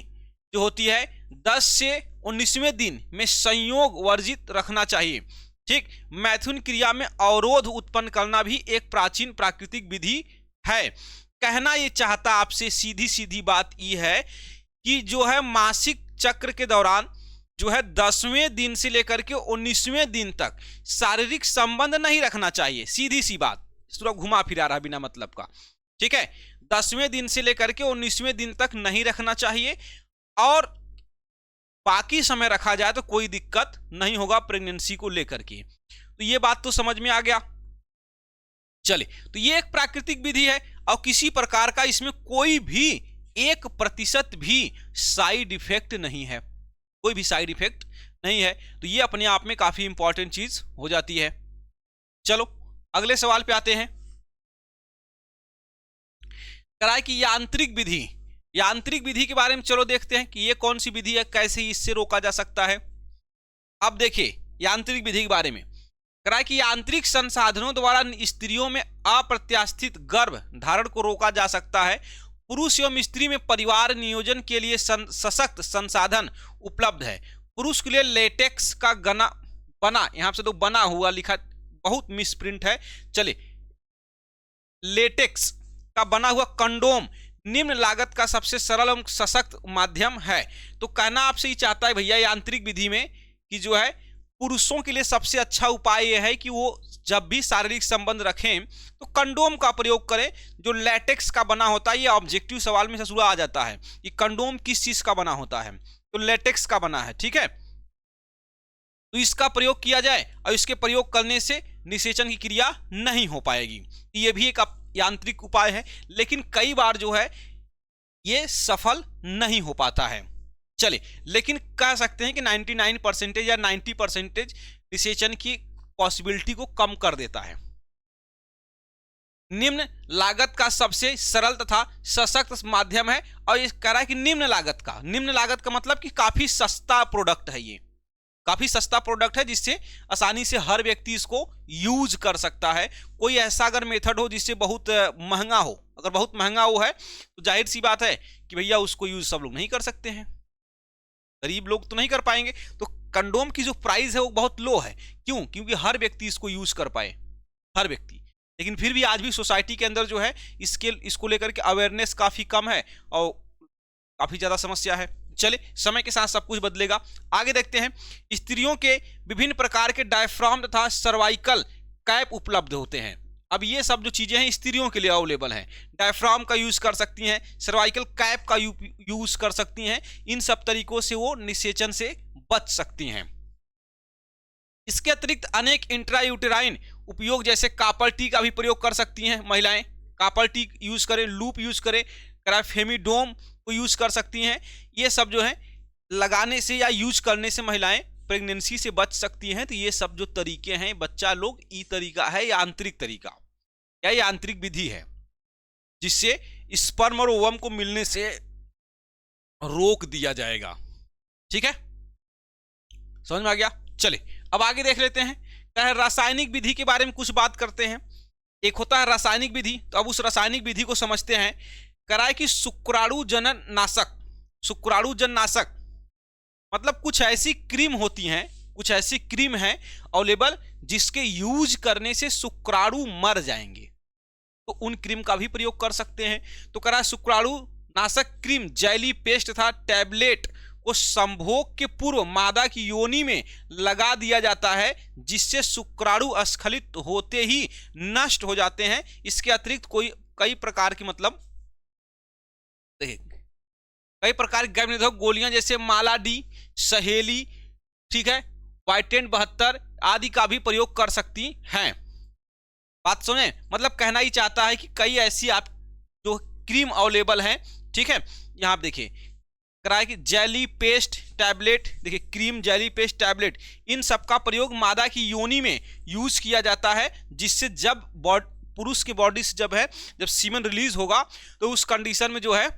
जो होती है 10 से 19वें दिन में संयोग वर्जित रखना चाहिए, ठीक। मैथुन क्रिया में अवरोध उत्पन्न करना भी एक प्राचीन प्राकृतिक विधि है। कहना ये चाहता आपसे सीधी सीधी बात यह है कि जो है मासिक चक्र के दौरान जो है 10वें दिन से लेकर के 19वें दिन तक शारीरिक संबंध नहीं रखना चाहिए। सीधी सी बात, थोड़ा घुमा फिरा रहा बिना मतलब का, ठीक है। 10वें दिन से लेकर के 19वें दिन तक नहीं रखना चाहिए, और बाकी समय रखा जाए तो कोई दिक्कत नहीं होगा प्रेगनेंसी को लेकर के। तो ये बात तो समझ में आ गया। चले, तो ये एक प्राकृतिक विधि है और किसी प्रकार का इसमें कोई भी 1% भी साइड इफेक्ट नहीं है, कोई भी साइड इफेक्ट नहीं है। तो ये अपने आप में काफी इंपॉर्टेंट चीज हो जाती है। चलो अगले सवाल पे आते हैं। कराए की यांत्रिक विधि, यांत्रिक विधि के बारे में चलो देखते हैं कि ये कौन सी विधि है, कैसे इससे रोका जा सकता है। अब देखिए यांत्रिक विधि के बारे में, कराए कि यांत्रिक संसाधनों द्वारा स्त्रियों में अप्रत्याशित गर्भ धारण को रोका जा सकता है। पुरुष एवं स्त्री में परिवार नियोजन के लिए सशक्त संसाधन उपलब्ध है। पुरुष के लिए लेटेक्स का बना, यहां से तो बना हुआ लिखा, बहुत मिसप्रिंट है, चले, लेटेक्स का बना हुआ कंडोम निम्न लागत का सबसे सरल एवं सशक्त माध्यम है। तो कहना आपसे ही चाहता है भैया यांत्रिक विधि में कि जो है पुरुषों के लिए सबसे अच्छा उपाय यह है कि वो जब भी शारीरिक संबंध रखें तो कंडोम का प्रयोग करें जो लेटेक्स का बना होता है। ये ऑब्जेक्टिव सवाल में ससुरा आ जाता है कि कंडोम किस चीज का बना होता है, तो लेटेक्स का बना है, ठीक है। तो इसका प्रयोग किया जाए और इसके प्रयोग करने से निषेचन की क्रिया नहीं हो पाएगी। ये भी एक यांत्रिक उपाय है, लेकिन कई बार जो है ये सफल नहीं हो पाता है। चले, लेकिन कह सकते हैं कि 99% या 90% निषेचन की पॉसिबिलिटी को कम कर देता है। निम्न लागत का सबसे सरल तथा सशक्त माध्यम है, और ये कह रहा है कि निम्न लागत का मतलब कि काफी सस्ता प्रोडक्ट है। ये काफी सस्ता प्रोडक्ट है जिससे आसानी से हर व्यक्ति इसको यूज कर सकता है। कोई ऐसा अगर मेथड हो जिससे बहुत महंगा हो, अगर बहुत महंगा हो है तो जाहिर सी बात है कि भैया उसको यूज सब लोग नहीं कर सकते हैं, गरीब लोग तो नहीं कर पाएंगे। तो कंडोम की जो प्राइस है वो बहुत लो है, क्यों? क्योंकि हर व्यक्ति इसको यूज कर पाए, हर व्यक्ति। लेकिन फिर भी आज भी सोसाइटी के अंदर जो है इसको लेकर के अवेयरनेस काफी कम है और काफी ज्यादा समस्या है। चले, समय के साथ सब कुछ बदलेगा। आगे देखते हैं। स्त्रियों के विभिन्न प्रकार के डायफ्राम तथा सर्वाइकल कैप उपलब्ध होते हैं। अब ये सब जो चीजें हैं स्त्रियों के लिए अवेलेबल हैं। डायफ्राम का यूज कर सकती हैं, सर्वाइकल कैप का यूज कर सकती हैं। इन सब तरीकों से वो निषेचन से बच सकती हैं। इसके अतिरिक्त अनेक इंट्रायूटेराइन उपयोग जैसे कापर टी का भी प्रयोग कर सकती हैं महिलाएं। कापर टी यूज करें, लूप यूज करें, फेमिडोम को यूज कर सकती हैं। ये सब जो है लगाने से या यूज करने से महिलाएं प्रेगनेंसी से बच सकती हैं। तो ये सब जो तरीके हैं बच्चा लोग, ई तरीका है यांत्रिक तरीका या यांत्रिक विधि है जिससे स्पर्म और ओवम को मिलने से रोक दिया जाएगा। ठीक है, समझ में आ गया। चले अब आगे देख लेते हैं। क्या है, रासायनिक विधि के बारे में कुछ बात करते हैं। एक होता है रासायनिक विधि, तो अब उस रासायनिक विधि को समझते हैं। कराए कि शुक्राणु जनन नाशक, शुक्राणु जन नाशक मतलब कुछ ऐसी क्रीम होती हैं, कुछ ऐसी क्रीम है अवेलेबल जिसके यूज करने से शुक्राणु मर जाएंगे, तो उन क्रीम का भी प्रयोग कर सकते हैं। तो करा शुक्राणु नाशक क्रीम, जेली, पेस्ट तथा टैबलेट को संभोग के पूर्व मादा की योनि में लगा दिया जाता है जिससे शुक्राणु स्खलित होते ही नष्ट हो जाते हैं। इसके अतिरिक्त कई प्रकार की मतलब कई प्रकार की गर्भ निरोधक गोलियां जैसे माला डी, सहेली, ठीक है, वाइटेंट 72 आदि का भी प्रयोग कर सकती हैं। बात सुने, मतलब कहना ही चाहता है कि कई ऐसी आप जो क्रीम अवेलेबल हैं, ठीक है। यहां आप देखिए कराए कि जेली, पेस्ट, टैबलेट, देखिए क्रीम, जेली, पेस्ट, टैबलेट, इन सब का प्रयोग मादा की योनि में यूज किया जाता है जिससे जब पुरुष की बॉडी से जब सीमन रिलीज होगा तो उस कंडीशन में जो है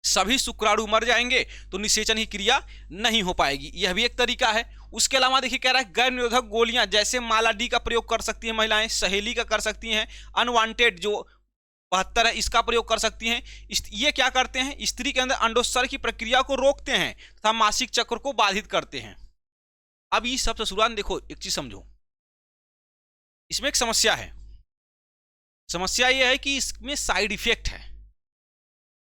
सभी शुक्राणु मर जाएंगे, तो निषेचन की क्रिया नहीं हो पाएगी। यह भी एक तरीका है। उसके अलावा देखिए कह रहा है गर्भ निरोधक गोलियां जैसे माला डी का प्रयोग कर सकती हैं महिलाएं, सहेली का कर सकती हैं, अनवांटेड जो 72 है इसका प्रयोग कर सकती हैं। ये क्या करते हैं, स्त्री के अंदर अंडोत्सर्ग की प्रक्रिया को रोकते हैं तथा मासिक चक्र को बाधित करते हैं। अब ये सब ससुराल देखो, एक चीज समझो, इसमें एक समस्या है। समस्या यह है कि इसमें साइड इफेक्ट है।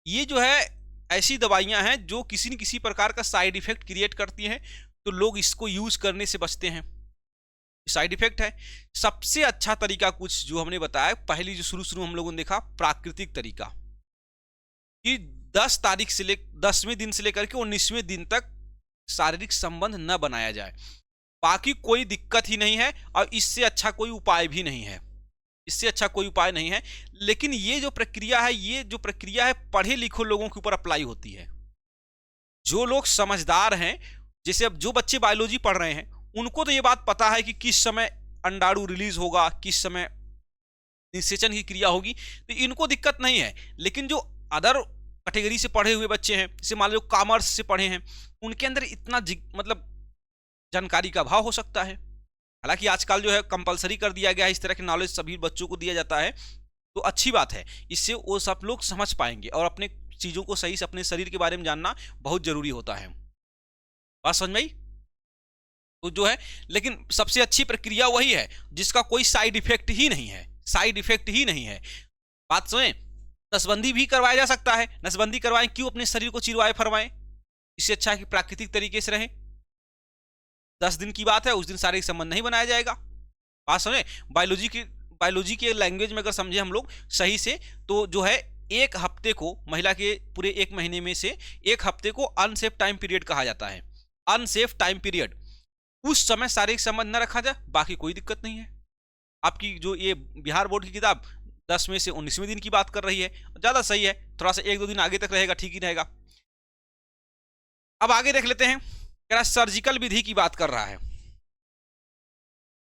ये जो है ऐसी दवाइयां हैं जो किसी न किसी प्रकार का साइड इफेक्ट क्रिएट करती हैं, तो लोग इसको यूज करने से बचते हैं, साइड इफेक्ट है। सबसे अच्छा तरीका कुछ जो हमने बताया, पहली जो शुरू हम लोगों ने देखा प्राकृतिक तरीका, कि 10वें दिन से लेकर के 19वें दिन तक शारीरिक संबंध न बनाया जाए। बाकी कोई दिक्कत ही नहीं है और इससे अच्छा कोई उपाय भी नहीं है, इससे अच्छा कोई उपाय नहीं है। लेकिन ये जो प्रक्रिया है पढ़े लिखे लोगों के ऊपर अप्लाई होती है। जो लोग समझदार हैं, जैसे अब जो बच्चे बायोलॉजी पढ़ रहे हैं, उनको तो ये बात पता है कि किस समय अंडाणु रिलीज होगा, किस समय निषेचन की क्रिया होगी, तो इनको दिक्कत नहीं है। लेकिन जो अदर कैटेगरी से पढ़े हुए बच्चे हैं, जैसे मान लो कॉमर्स से पढ़े हैं, उनके अंदर इतना मतलब जानकारी का अभाव हो सकता है। हालांकि आजकल जो है कंपलसरी कर दिया गया है, इस तरह के नॉलेज सभी बच्चों को दिया जाता है, तो अच्छी बात है। इससे वो सब लोग समझ पाएंगे और अपने चीज़ों को सही से, अपने शरीर के बारे में जानना बहुत जरूरी होता है। बात समझ में आई? तो जो है, लेकिन सबसे अच्छी प्रक्रिया वही है जिसका कोई साइड इफेक्ट ही नहीं है, साइड इफेक्ट ही नहीं है। बात समझे? नसबंदी भी करवाया जा सकता है। नसबंदी करवाएं, क्यों अपने शरीर को चिरवाए फरवाएं? इससे अच्छा है कि प्राकृतिक तरीके से रहें। 10 दिन की बात है, उस दिन शारीरिक संबंध नहीं बनाया जाएगा। बात समझे? बायोलॉजी के लैंग्वेज में अगर समझे हम लोग सही से, तो जो है एक हफ्ते को, महिला के पूरे एक महीने में से एक हफ्ते को अनसेफ टाइम पीरियड कहा जाता है। अनसेफ टाइम पीरियड, उस समय शारीरिक संबंध न रखा जाए, बाकी कोई दिक्कत नहीं है। आपकी जो ये बिहार बोर्ड की किताब 10वें से 19वें दिन की बात कर रही है, ज़्यादा सही है। थोड़ा सा 1-2 दिन आगे तक रहेगा, ठीक ही रहेगा। अब आगे देख लेते हैं, सर्जिकल विधि की बात कर रहा है।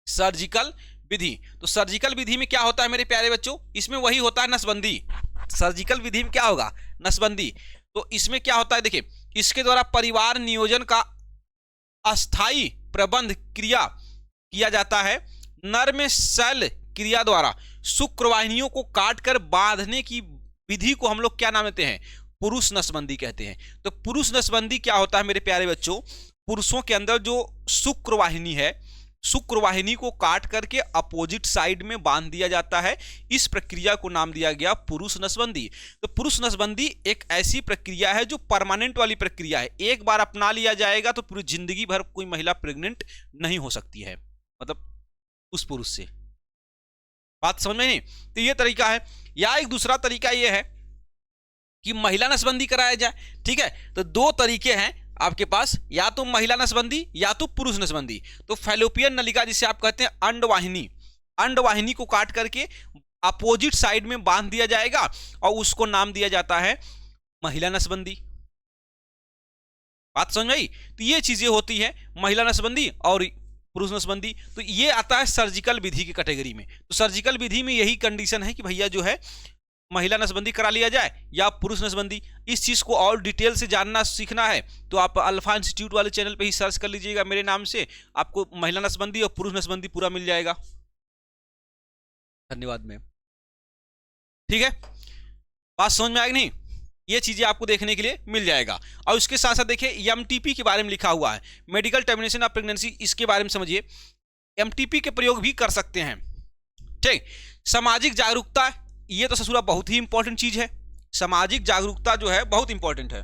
सर्जिकल विधि, तो सर्जिकल विधि में क्या होता है मेरे प्यारे बच्चों? इसमें वही होता है नसबंदी। सर्जिकल विधि में क्या होगा? नसबंदी। तो इसमें क्या होता है, देखिए, इसके द्वारा परिवार नियोजन का अस्थाई प्रबंध क्रिया किया जाता है। नर में शैल क्रिया द्वारा शुक्रवाहिनियों को काटकर बांधने की विधि को हम लोग क्या नाम देते हैं? पुरुष नसबंदी कहते हैं। तो पुरुष नसबंदी क्या होता है मेरे प्यारे बच्चों? पुरुषों के अंदर जो शुक्रवाहिनी है, शुक्रवाहिनी को काट करके अपोजिट साइड में बांध दिया जाता है। इस प्रक्रिया को नाम दिया गया पुरुष नसबंदी। तो पुरुष नसबंदी एक ऐसी प्रक्रिया है जो परमानेंट वाली प्रक्रिया है। एक बार अपना लिया जाएगा तो पूरी जिंदगी भर कोई महिला प्रेग्नेंट नहीं हो सकती है, मतलब उस पुरुष से। बात समझ में नहीं? तो ये तरीका है। या एक दूसरा तरीका ये है कि महिला नसबंदी कराया जाए। ठीक है, तो 2 तरीके हैं आपके पास, या तो महिला नसबंदी या तो पुरुष नसबंदी। तो फैलोपियन नलिका जिसे आप कहते हैं अंडवाहिनी, अंडवाहिनी को काट करके अपोजिट साइड में बांध दिया जाएगा और उसको नाम दिया जाता है महिला नसबंदी। बात समझ में आई? तो ये चीजें होती है, महिला नसबंदी और पुरुष नसबंदी। तो ये आता है सर्जिकल विधि की कैटेगरी में। तो सर्जिकल विधि में यही कंडीशन है कि भैया जो है महिला नसबंदी करा लिया जाए या पुरुष नसबंदी। इस चीज को और डिटेल से जानना सीखना है तो आप अल्फा इंस्टीट्यूट वाले चैनल पे ही सर्च कर लीजिएगा मेरे नाम से, आपको महिला नसबंदी और पुरुष नसबंदी पूरा मिल जाएगा। धन्यवाद मैम। ठीक है, बात समझ में आएगी नहीं? ये चीजें आपको देखने के लिए मिल जाएगा। और उसके साथ साथ देखिए एमटीपी के बारे में लिखा हुआ है, मेडिकल टर्मिनेशन ऑफ प्रेगनेंसी। इसके बारे में समझिए, एमटीपी के प्रयोग भी कर सकते हैं। ठीक, सामाजिक जागरूकता, ये तो ससुरा बहुत ही इंपॉर्टेंट चीज है। सामाजिक जागरूकता जो है बहुत इंपॉर्टेंट है।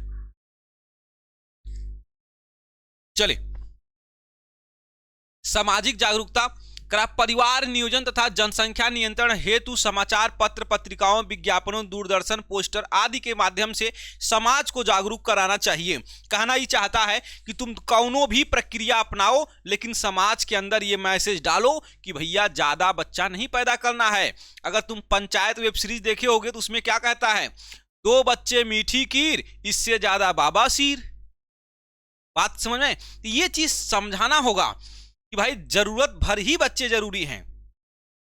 चलिए, सामाजिक जागरूकता करा परिवार नियोजन तथा जनसंख्या नियंत्रण हेतु समाचार पत्र, पत्रिकाओं, विज्ञापनों, दूरदर्शन, पोस्टर आदि के माध्यम से समाज को जागरूक कराना चाहिए। कहना ही चाहता है कि तुम कौनो भी प्रक्रिया अपनाओ, लेकिन समाज के अंदर ये मैसेज डालो कि भैया ज्यादा बच्चा नहीं पैदा करना है। अगर तुम पंचायत वेब सीरीज देखे होगे तो उसमें क्या कहता है? 2 बच्चे मीठी खीर, इससे ज्यादा बाबा सीर। बात समझ में? ये चीज समझाना होगा कि भाई जरूरत भर ही बच्चे जरूरी हैं,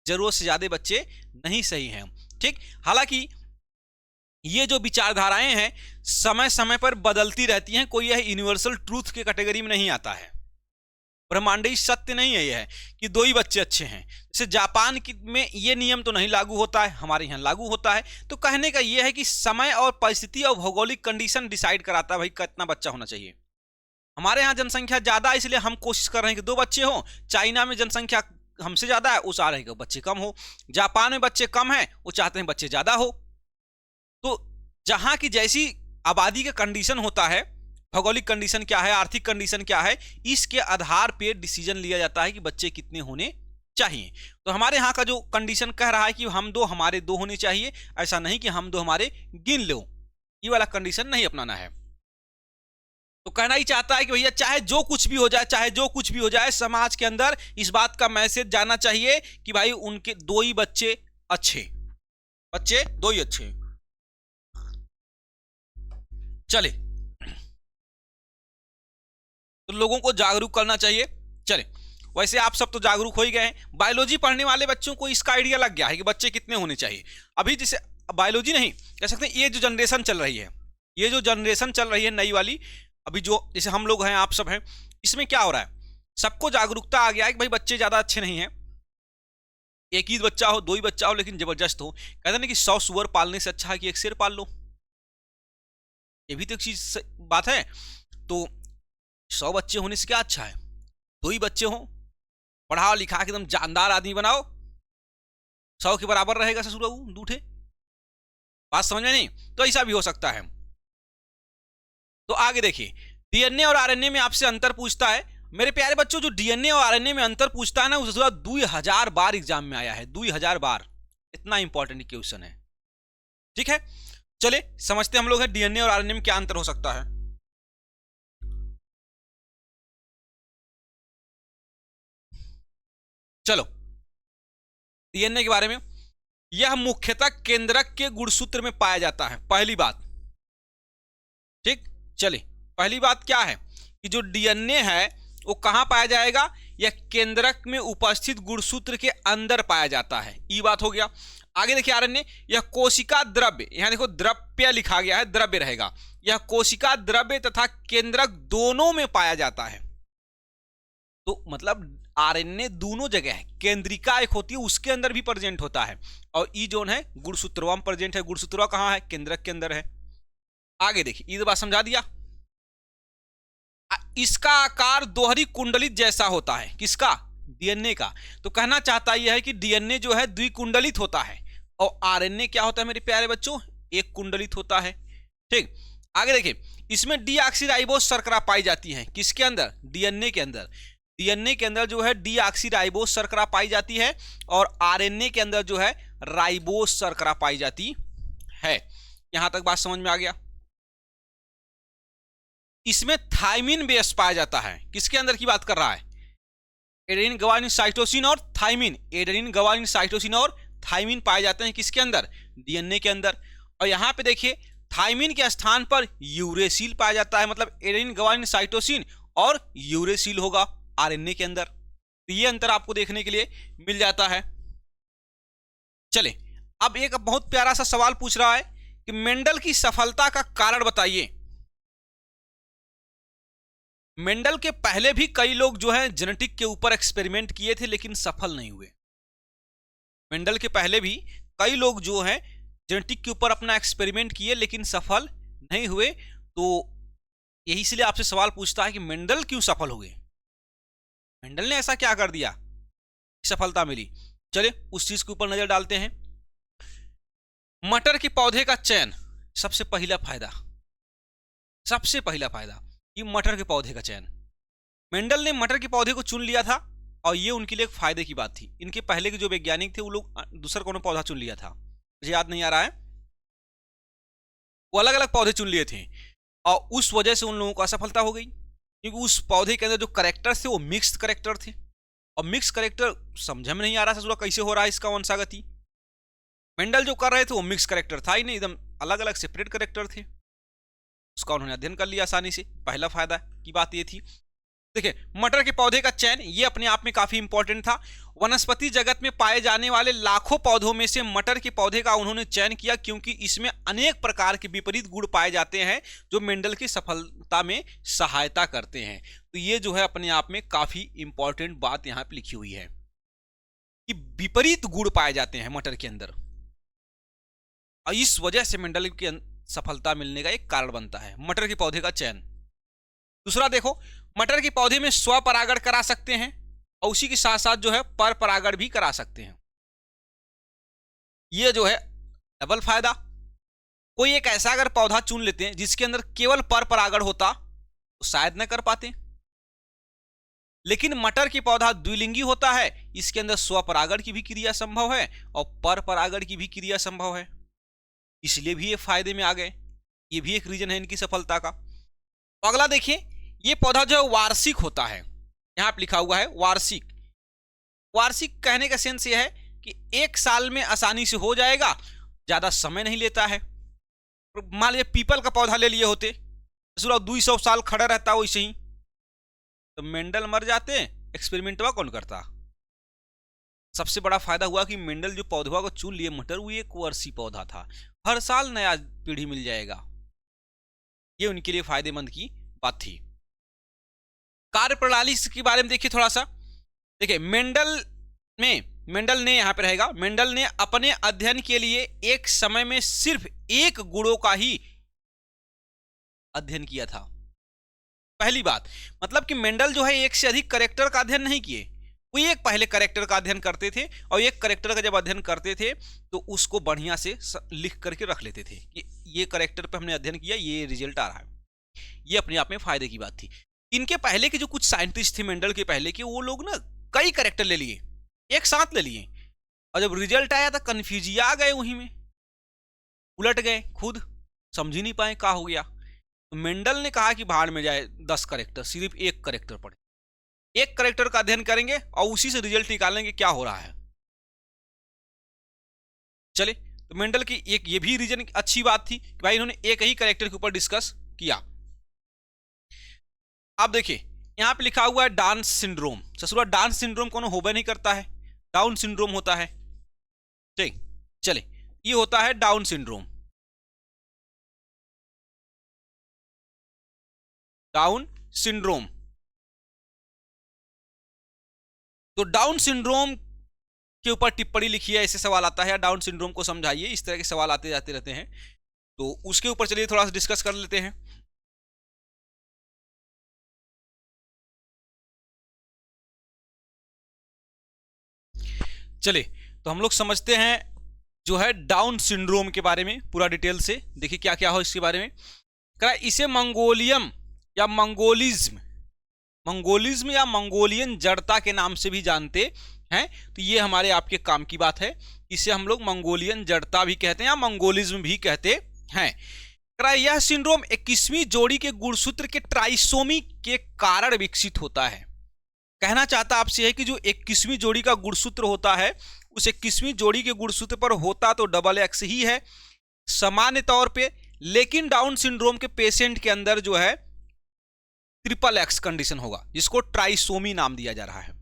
जरूरत से ज्यादा बच्चे नहीं सही हैं। ठीक, हालांकि ये जो विचारधाराएं हैं समय समय पर बदलती रहती हैं, कोई यह यूनिवर्सल ट्रूथ के कैटेगरी में नहीं आता है। ब्रह्मांडीय सत्य नहीं है यह कि 2 ही बच्चे अच्छे हैं। जैसे जापान में ये नियम तो नहीं लागू होता है, हमारे यहाँ लागू होता है। तो कहने का यह है कि समय और परिस्थिति और भौगोलिक कंडीशन डिसाइड कराता है भाई कितना बच्चा होना चाहिए। हमारे यहाँ जनसंख्या ज्यादा है इसलिए हम कोशिश कर रहे हैं कि 2 बच्चे हों। चाइना में जनसंख्या हमसे ज्यादा है, वो चाह रहे हैं कि बच्चे कम हो। जापान में बच्चे कम हैं, वो चाहते हैं बच्चे ज्यादा हो। तो जहां की जैसी आबादी का कंडीशन होता है, भौगोलिक कंडीशन क्या है, आर्थिक कंडीशन क्या है, इसके आधार पे डिसीजन लिया जाता है कि बच्चे कितने होने चाहिए। तो हमारे यहाँ का जो कंडीशन कह रहा है कि हम दो हमारे दो होने चाहिए, ऐसा नहीं कि हम दो हमारे गिन लो, ये वाला कंडीशन नहीं अपनाना है। तो कहना ही चाहता है कि भैया चाहे जो कुछ भी हो जाए, चाहे जो कुछ भी हो जाए, समाज के अंदर इस बात का मैसेज जाना चाहिए कि भाई उनके दो ही बच्चे अच्छे, बच्चे दो ही अच्छे। चले, तो लोगों को जागरूक करना चाहिए। चले, वैसे आप सब तो जागरूक हो ही गए हैं। बायोलॉजी पढ़ने वाले बच्चों को इसका आइडिया लग गया है कि बच्चे कितने होने चाहिए। अभी जैसे बायोलॉजी नहीं कह सकते, ये जो जनरेशन चल रही है, ये जो जनरेशन चल रही है नई वाली, अभी जो जैसे हम लोग हैं, आप सब हैं, इसमें क्या हो रहा है, सबको जागरूकता आ गया है कि भाई बच्चे ज्यादा अच्छे नहीं हैं, एक ही बच्चा हो, दो ही बच्चा हो, लेकिन जबरदस्त हो। कहते हैं ना कि 100 सुअर पालने से अच्छा है कि एक शेर पाल लो, ये भी तो एक चीज बात है। तो 100 बच्चे होने से क्या अच्छा है, दो ही बच्चे हों, पढ़ा लिखा के एकदम जानदार आदमी बनाओ, 100 के बराबर रहेगा ससुर दूठे। बात समझ में नहीं? तो ऐसा भी हो सकता है। तो आगे देखिए, डीएनए और आरएनए में आपसे अंतर पूछता है। मेरे प्यारे बच्चों, जो डीएनए और आरएनए में अंतर पूछता है ना, उस 2000 बार एग्जाम में आया है, 2000 बार, इतना इंपॉर्टेंट क्वेश्चन है। ठीक है, चले समझते हम लोग हैं डीएनए और आरएनए में क्या अंतर हो सकता है। चलो, डीएनए के बारे में, यह मुख्यतः केंद्रक के गुणसूत्र में पाया जाता है, पहली बात। ठीक, चले, पहली बात क्या है कि जो डीएनए है वो कहां पाया जाएगा, यह केंद्रक में उपस्थित गुणसूत्र के अंदर पाया जाता है, ये बात हो गया। आगे देखिए आरएनए, यह कोशिका द्रव्य, यहां देखो द्रव्य लिखा गया है, द्रव्य रहेगा, यह कोशिका द्रव्य तथा केंद्रक दोनों में पाया जाता है। तो मतलब आरएनए दोनों जगह है, केंद्रिका एक होती है उसके अंदर भी प्रेजेंट होता है, और ई जोन है गुणसूत्रवा में प्रेजेंट है। गुणसूत्रवा कहां है, केंद्रक के अंदर है। आगे देखिए, ये बात समझा दिया। इसका आकार दोहरी कुंडलित जैसा होता है, किसका, डीएनए का। तो कहना चाहता यह है कि डीएनए जो है द्विकुंडलित होता है, और आरएनए क्या होता है मेरे प्यारे बच्चों, एक कुंडलित होता है। ठीक, आगे देखिए, इसमें डीऑक्सीराइबोस शर्करा पाई जाती है, किसके अंदर, डीएनए के अंदर। डीएनए के अंदर जो है डीऑक्सीराइबोस शर्करा पाई जाती है, और आरएनए के अंदर जो है राइबोस शर्करा पाई जाती है। यहां तक बात समझ में आ गया। इसमें थाइमिन बेस पाया जाता है, किसके अंदर की बात कर रहा है, एडेनिन ग्वानिन साइटोसिन और थाइमिन, एडेनिन ग्वानिन साइटोसिन और थाइमिन पाए जाते हैं किसके अंदर, डीएनए के अंदर। और यहां पे देखिए थाइमिन के स्थान पर यूरेसिल पाया जाता है, मतलब एडेनिन ग्वानिन साइटोसिन और यूरेसिल होगा आरएनए के अंदर। तो ये अंतर आपको देखने के लिए मिल जाता है। चले, अब एक बहुत प्यारा सा सवाल पूछ रहा है कि मेंडल की सफलता का कारण बताइए। मेंडल के पहले भी कई लोग जो है जेनेटिक के ऊपर एक्सपेरिमेंट किए थे, लेकिन सफल नहीं हुए। मेंडल के पहले भी कई लोग जो है जेनेटिक के ऊपर अपना एक्सपेरिमेंट किए, लेकिन सफल नहीं हुए। तो यही इसलिए आपसे सवाल पूछता है कि मेंडल क्यों सफल हुए, मेंडल ने ऐसा क्या कर दिया, सफलता मिली। चलिए उस चीज के ऊपर नजर डालते हैं। मटर के पौधे का चयन, सबसे पहला फायदा, सबसे पहला फायदा कि मटर के पौधे का चयन, मेंडल ने मटर के पौधे को चुन लिया था, और ये उनके लिए एक फायदे की बात थी। इनके पहले के जो वैज्ञानिक थे वो लोग दूसरा कोनो पौधा चुन लिया था, मुझे याद नहीं आ रहा है, वो अलग अलग पौधे चुन लिए थे, और उस वजह से उन लोगों को असफलता हो गई, क्योंकि उस पौधे के अंदर जो करेक्टर थे वो मिक्स करेक्टर थे, और मिक्स करेक्टर समझ में नहीं आ रहा था कैसे हो रहा है इसका वंशागति। मेंडल जो कर रहे थे वो मिक्स करेक्टर था ही नहीं, एकदम अलग अलग सेपरेट करेक्टर थे, उसका उन्होंने अध्ययन कर लिया आसानी से। पहला फायदा की बात ये थी। देखिए मटर के पौधे का चयन ये अपने आप में काफी इंपॉर्टेंट था। वनस्पति जगत में पाए जाने वाले लाखों पौधों में से मटर के पौधे का उन्होंने चयन किया, क्योंकि इसमें अनेक प्रकार के विपरीत गुण पाए जाते हैं जो मेंडल की सफलता में सहायता करते हैं। तो ये जो है अपने आप में काफी इंपॉर्टेंट बात यहाँ पे लिखी हुई है कि विपरीत गुण पाए जाते हैं मटर के अंदर, और इस वजह से मेंडल की सफलता मिलने का एक कारण बनता है मटर के पौधे का चयन। दूसरा देखो, मटर के पौधे में स्वपरागण करा सकते हैं, और उसी के साथ साथ जो है पर परागण भी करा सकते हैं। ये जो है डबल फायदा। कोई एक ऐसा अगर पौधा चुन लेते हैं जिसके अंदर केवल पर परागण होता तो शायद न कर पाते, लेकिन मटर की पौधा द्विलिंगी होता है, इसके अंदर स्वपरागण की भी क्रिया संभव है और पर परागण की भी क्रिया संभव है, इसलिए भी ये फायदे में आ गए। ये भी एक रीजन है इनकी सफलता का। तो अगला देखिए, ये पौधा जो है वार्षिक होता है, यहां पे लिखा हुआ है वार्षिक। वार्षिक कहने का सेंस ये है कि एक साल में आसानी से हो जाएगा, ज्यादा समय नहीं लेता है। मान लीजिए पीपल का पौधा ले लिए होते, 200 साल खड़ा रहता वैसे ही, तो मेंडल मर जाते, एक्सपेरिमेंट कौन करता। सबसे बड़ा फायदा हुआ कि मेंडल जो पौधा को चुन लिए मटर, वो एक वर्षीय पौधा था, हर साल नया पीढ़ी मिल जाएगा, ये उनके लिए फायदेमंद की बात थी। कार्य प्रणाली के बारे में देखिए थोड़ा सा। देखिए मेंडल ने यहां पे रहेगा, मेंडल ने अपने अध्ययन के लिए एक समय में सिर्फ एक गुणों का ही अध्ययन किया था। पहली बात मतलब कि मेंडल जो है एक से अधिक कैरेक्टर का अध्ययन नहीं किए, वो एक पहले कैरेक्टर का अध्ययन करते थे और एक कैरेक्टर का जब अध्ययन करते थे तो उसको बढ़िया से लिख करके रख लेते थे कि ये कैरेक्टर पे हमने अध्ययन किया, ये रिजल्ट आ रहा है। ये अपने आप में फायदे की बात थी। इनके पहले के जो कुछ साइंटिस्ट थे मेंडल के पहले के, वो लोग ना कई कैरेक्टर ले लिए, एक साथ ले लिए, और जब रिजल्ट आया तो कंफ्यूजिया आ गए, वहीं में उलट गए, खुद समझ ही नहीं पाए क्या हो गया। तो मेंडल ने कहा कि भाड़ में जाए 10 कैरेक्टर, सिर्फ एक कैरेक्टर पढ़े, एक कैरेक्टर का अध्ययन करेंगे और उसी से रिजल्ट निकालेंगे क्या हो रहा है। चले, तो मेंडल की एक ये भी रीजन अच्छी बात थी कि भाई इन्होंने एक ही कैरेक्टर के ऊपर डिस्कस किया। आप देखिए यहां पे लिखा हुआ है डाउन सिंड्रोम। ससुरा डाउन सिंड्रोम कोनो होबे नहीं करता है, डाउन सिंड्रोम होता है। ठीक, चले, ये होता है डाउन सिंड्रोम। डाउन सिंड्रोम, तो डाउन सिंड्रोम के ऊपर टिप्पणी लिखिए, ऐसे सवाल आता है, डाउन सिंड्रोम को समझाइए, इस तरह के सवाल आते जाते रहते हैं। तो उसके ऊपर चलिए थोड़ा सा डिस्कस कर लेते हैं। चलिए, तो हम लोग समझते हैं जो है डाउन सिंड्रोम के बारे में पूरा डिटेल से। देखिए क्या क्या हो इसके बारे में। इसे मंगोलियम या मंगोलिज्म या मंगोलियन जड़ता के नाम से भी जानते हैं। तो ये हमारे आपके काम की बात है। इसे हम लोग मंगोलियन जड़ता भी कहते हैं या मंगोलिज्म भी कहते हैं। यह सिंड्रोम 21वीं जोड़ी के गुणसूत्र के ट्राइसोमी के कारण विकसित होता है। कहना चाहता आपसे है कि जो 21वीं जोड़ी का गुणसूत्र होता है, उस 21वीं जोड़ी के गुणसूत्र पर होता तो XX ही है सामान्य तौर पे, लेकिन डाउन सिंड्रोम के पेशेंट के अंदर जो है XXX कंडीशन होगा, जिसको ट्राइसोमी नाम दिया जा रहा है।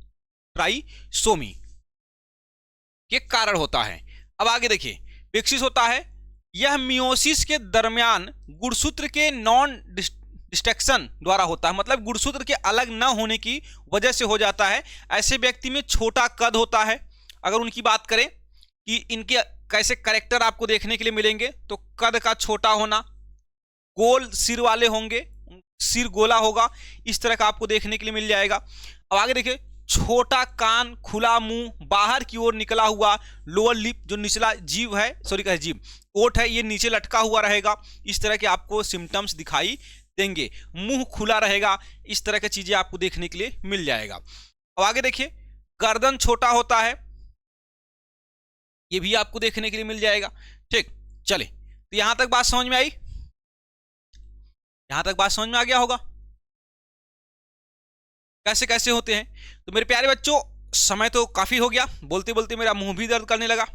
ट्राइसोमी के कारण होता है। अब आगे देखिए, विकसित होता है यह मियोसिस के दरमियान गुणसूत्र के नॉन डिस्ट्रक्शन द्वारा होता है, मतलब गुणसूत्र के अलग न होने की वजह से हो जाता है। ऐसे व्यक्ति में छोटा कद होता है। अगर उनकी बात करें कि इनके कैसे कैरेक्टर आपको देखने के लिए मिलेंगे, तो कद का छोटा होना, गोल सिर वाले होंगे, सिर गोला होगा, इस तरह का आपको देखने के लिए मिल जाएगा। अब आगे देखिए, छोटा कान, खुला मुंह, बाहर की ओर निकला हुआ लोअर लिप, जो निचला जीव है, जीभ ओठ है, ये नीचे लटका हुआ रहेगा। इस तरह के आपको सिम्टम्स दिखाई देंगे। मुंह खुला रहेगा, इस तरह की चीजें आपको देखने के लिए मिल जाएगा। अब आगे देखिए, गर्दन छोटा होता है, ये भी आपको देखने के लिए मिल जाएगा। ठीक, चले, तो यहां तक बात समझ में आई? यहां तक बात समझ में आ गया होगा कैसे कैसे होते हैं। तो मेरे प्यारे बच्चों, समय तो काफी हो गया, बोलते बोलते मेरा मुंह भी दर्द करने लगा।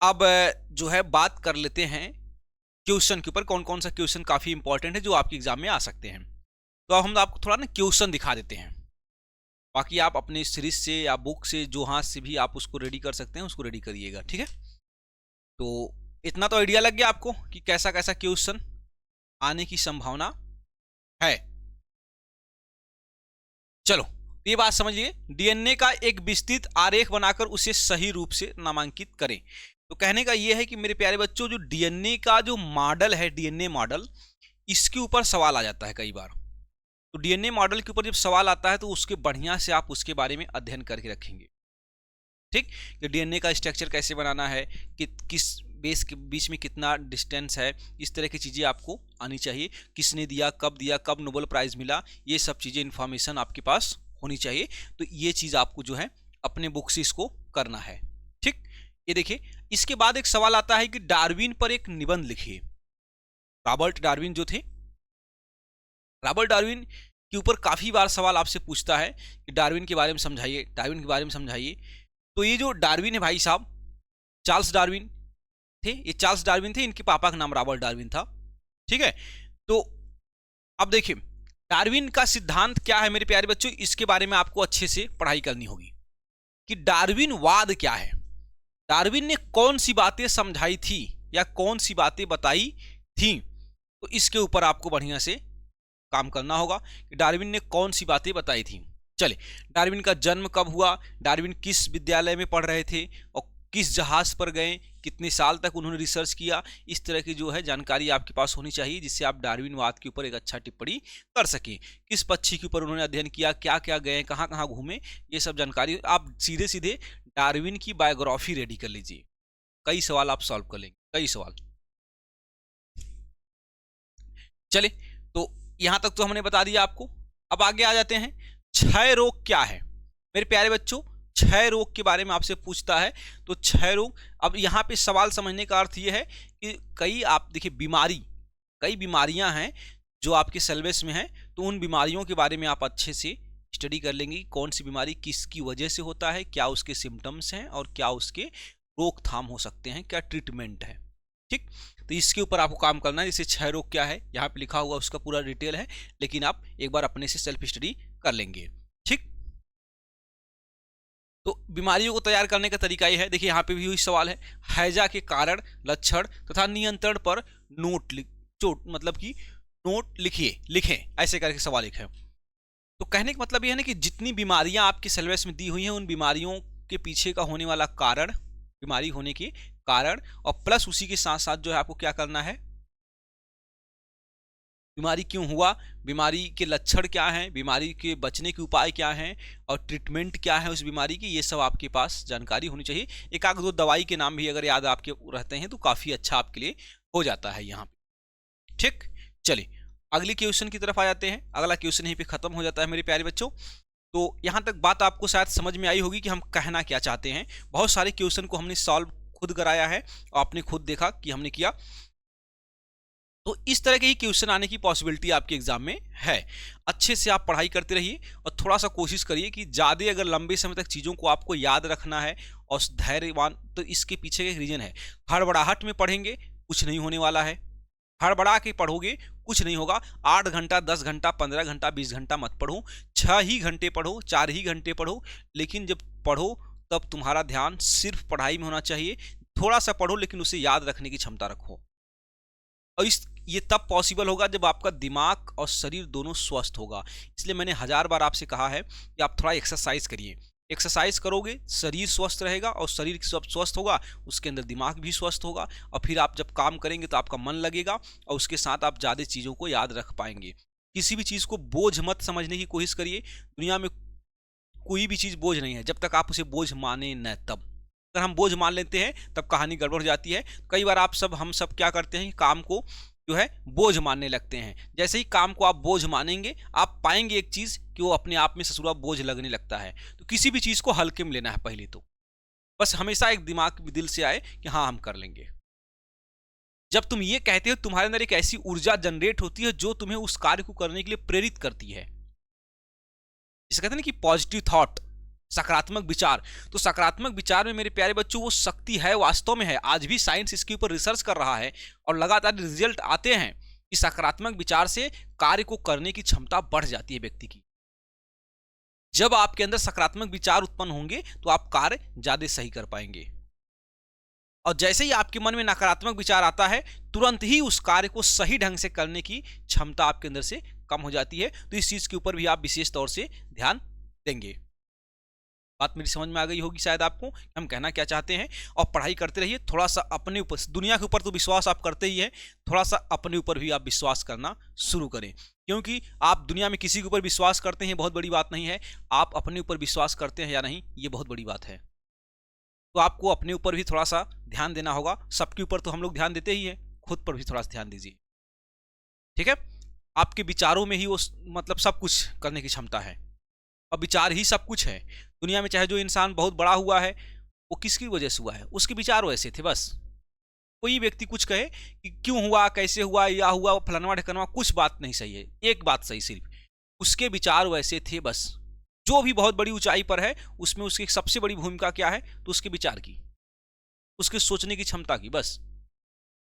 अब जो है बात कर लेते हैं क्वेश्चन के ऊपर, कौन कौन सा क्वेश्चन काफी इंपॉर्टेंट है जो आपके एग्जाम में आ सकते हैं। तो अब हम आपको थोड़ा ना क्वेश्चन दिखा देते हैं, बाकी आप अपने सीरीज से या बुक से जो हाथ से भी आप उसको रेडी कर सकते हैं, उसको रेडी करिएगा, ठीक है। तो इतना तो आइडिया लग गया आपको कि कैसा कैसा क्वेश्चन आने की संभावना है। चलो, ये बात समझिए, डीएनए का एक विस्तृत आरेख बनाकर उसे सही रूप से नामांकित करें। तो कहने का यह है कि मेरे प्यारे बच्चों, जो डीएनए का जो मॉडल है, डीएनए मॉडल, इसके ऊपर सवाल आ जाता है कई बार। तो डीएनए मॉडल के ऊपर जब सवाल आता है तो उसके बढ़िया से आप उसके बारे में अध्ययन करके रखेंगे, ठीक। कि डीएनए का स्ट्रक्चर कैसे बनाना है, कि किस बेस के बीच में कितना डिस्टेंस है, इस तरह की चीज़ें आपको आनी चाहिए। किसने दिया, कब नोबेल प्राइज़ मिला, ये सब चीज़ें इन्फॉर्मेशन आपके पास होनी चाहिए। तो ये चीज आपको जो है अपने बुक से इसको करना है। ठीक, ये देखिए इसके बाद एक सवाल आता है कि डार्विन पर एक निबंध लिखिए। रॉबर्ट डार्विन जो थे, रॉबर्ट डार्विन के ऊपर काफी बार सवाल आपसे पूछता है कि डार्विन के बारे में समझाइए, डार्विन के बारे में समझाइए। तो ये जो डार्विन है भाई साहब, चार्ल्स डार्विन थे, ये चार्ल्स डार्विन थे, इनके पापा का नाम रॉबर्ट डार्विन था। ठीक है, तो अब देखिए डार्विन का सिद्धांत क्या है मेरे प्यारे बच्चों, इसके बारे में आपको अच्छे से पढ़ाई करनी होगी कि डार्विनवाद क्या है, डार्विन ने कौन सी बातें समझाई थी या कौन सी बातें बताई थी। तो इसके ऊपर आपको बढ़िया से काम करना होगा कि डार्विन ने कौन सी बातें बताई थी। चले, डार्विन का जन्म कब हुआ, डार्विन किस विद्यालय में पढ़ रहे थे और किस जहाज पर गए, कितने साल तक उन्होंने रिसर्च किया, इस तरह की जो है जानकारी आपके पास होनी चाहिए जिससे आप डार्विनवाद के ऊपर एक अच्छा टिप्पणी कर सकें। किस पक्षी के ऊपर उन्होंने अध्ययन किया, क्या क्या गए, कहाँ कहाँ घूमे, ये सब जानकारी आप सीधे सीधे डार्विन की बायोग्राफी रेडी कर लीजिए। कई सवाल आप सॉल्व कर लेंगे, कई सवाल। चले, तो यहां तक तो हमने बता दिया आपको। अब आगे आ जाते हैं, क्षय रोग क्या है मेरे प्यारे बच्चों। क्षय रोग के बारे में आपसे पूछता है। तो क्षय रोग, अब यहाँ पे सवाल समझने का अर्थ ये है कि कई आप देखिए कई बीमारियां हैं जो आपके सिलेबस में हैं, तो उन बीमारियों के बारे में आप अच्छे से स्टडी कर लेंगे। कौन सी बीमारी किसकी वजह से होता है, क्या उसके सिम्टम्स हैं और क्या उसके रोकथाम हो सकते हैं, क्या ट्रीटमेंट है। ठीक, तो इसके ऊपर आपको काम करना है। जैसे क्षय रोग क्या है यहाँ पे लिखा हुआ, उसका पूरा डिटेल है, लेकिन आप एक बार अपने से सेल्फ स्टडी कर लेंगे। ठीक, तो बीमारियों को तैयार करने का तरीका ये है। देखिए यहाँ पे भी वही सवाल है, हैजा के कारण, लक्षण तथा नियंत्रण पर मतलब कि नोट लिखें, ऐसे करके सवाल लिखे। तो कहने का मतलब ये है ना कि जितनी बीमारियां आपके सिलेबस में दी हुई हैं उन बीमारियों के पीछे का होने वाला कारण, बीमारी होने के कारण, और प्लस उसी के साथ साथ जो है आपको क्या करना है, बीमारी क्यों हुआ, बीमारी के लक्षण क्या हैं, बीमारी के बचने के उपाय क्या हैं और ट्रीटमेंट क्या है उस बीमारी की, ये सब आपके पास जानकारी होनी चाहिए। एक आध दो दवाई के नाम भी अगर याद आपके रहते हैं तो काफ़ी अच्छा आपके लिए हो जाता है यहाँ पे। ठीक, चलिए अगली क्वेश्चन की तरफ आ जाते हैं। अगला क्वेश्चन यहीं पे खत्म हो जाता है मेरे प्यारे बच्चों। तो यहाँ तक बात आपको शायद समझ में आई होगी कि हम कहना क्या चाहते हैं। बहुत सारे क्वेश्चन को हमने सॉल्व खुद कराया है और आपने खुद देखा कि हमने किया। तो इस तरह के ही क्वेश्चन आने की पॉसिबिलिटी आपके एग्जाम में है। अच्छे से आप पढ़ाई करते रहिए और थोड़ा सा कोशिश करिए कि ज़्यादा अगर लंबे समय तक चीज़ों को आपको याद रखना है और धैर्यवान, तो इसके पीछे एक रीजन है। हड़बड़ाहट में पढ़ेंगे कुछ नहीं होने वाला है, हड़बड़ा के पढ़ोगे कुछ नहीं होगा। 8 घंटा 10 घंटा 15 घंटा 20 घंटा मत पढ़ो, 6 ही घंटे पढ़ो, 4 ही घंटे पढ़ो, लेकिन जब पढ़ो तब तुम्हारा ध्यान सिर्फ पढ़ाई में होना चाहिए। थोड़ा सा पढ़ो लेकिन उसे याद रखने की क्षमता रखो। और ये तब पॉसिबल होगा जब आपका दिमाग और शरीर दोनों स्वस्थ होगा। इसलिए मैंने 1000 बार आपसे कहा है कि आप थोड़ा एक्सरसाइज करिए। एक्सरसाइज करोगे शरीर स्वस्थ रहेगा और शरीर सब स्वस्थ होगा, उसके अंदर दिमाग भी स्वस्थ होगा, और फिर आप जब काम करेंगे तो आपका मन लगेगा और उसके साथ आप ज़्यादा चीज़ों को याद रख पाएंगे। किसी भी चीज़ को बोझ मत समझने की कोशिश करिए। दुनिया में कोई भी चीज़ बोझ नहीं है जब तक आप उसे बोझ माने न तब। अगर हम बोझ मान लेते हैं तब कहानी गड़बड़ हो जाती है। कई बार हम सब क्या करते हैं, काम को जो है बोझ मानने लगते हैं। जैसे ही काम को आप बोझ मानेंगे आप पाएंगे एक चीज़ कि वो अपने आप में ससुरा बोझ लगने लगता है। तो किसी भी चीज़ को हल्के में लेना है पहले तो, बस हमेशा एक दिमाग दिल से आए कि हाँ हम कर लेंगे। जब तुम ये कहते हो तुम्हारे अंदर एक ऐसी ऊर्जा जनरेट होती है जो तुम्हें उस कार्य को करने के लिए प्रेरित करती है। जिसे कहते हैं ना कि पॉजिटिव थॉट, सकारात्मक विचार। तो सकारात्मक विचार में मेरे प्यारे बच्चों वो शक्ति है, वास्तव में है। आज भी साइंस इसके ऊपर रिसर्च कर रहा है और लगातार रिजल्ट आते हैं कि सकारात्मक विचार से कार्य को करने की क्षमता बढ़ जाती है व्यक्ति की। जब आपके अंदर सकारात्मक विचार उत्पन्न होंगे तो आप कार्य ज्यादा सही कर पाएंगे, और जैसे ही आपके मन में नकारात्मक विचार आता है तुरंत ही उस कार्य को सही ढंग से करने की क्षमता आपके अंदर से कम हो जाती है। तो इस चीज के ऊपर भी आप विशेष तौर से ध्यान देंगे। बात मेरी समझ में आ गई होगी शायद आपको हम कहना क्या चाहते हैं। और पढ़ाई करते रहिए, थोड़ा सा अपने ऊपर, दुनिया के ऊपर तो विश्वास आप करते ही हैं, थोड़ा सा अपने ऊपर भी आप विश्वास करना शुरू करें। क्योंकि आप दुनिया में किसी के ऊपर विश्वास करते हैं बहुत बड़ी बात नहीं है, आप अपने ऊपर विश्वास करते हैं या नहीं ये बहुत बड़ी बात है। तो आपको अपने ऊपर भी थोड़ा सा ध्यान देना होगा। सबके ऊपर तो हम लोग ध्यान देते ही हैं, खुद पर भी थोड़ा सा ध्यान दीजिए। ठीक है, आपके विचारों में ही वो मतलब सब कुछ करने की क्षमता है। और विचार ही सब कुछ है। दुनिया में चाहे जो इंसान बहुत बड़ा हुआ है वो किसकी वजह से हुआ है, उसके विचार वैसे थे बस। कोई व्यक्ति कुछ कहे कि क्यों हुआ, कैसे हुआ, या हुआ, फलाना ढिकाना, कुछ बात नहीं सही है, एक बात सही सिर्फ, उसके विचार वैसे थे बस। जो भी बहुत बड़ी ऊंचाई पर है उसमें उसकी सबसे बड़ी भूमिका क्या है, तो उसके विचार की, उसके सोचने की क्षमता की, बस।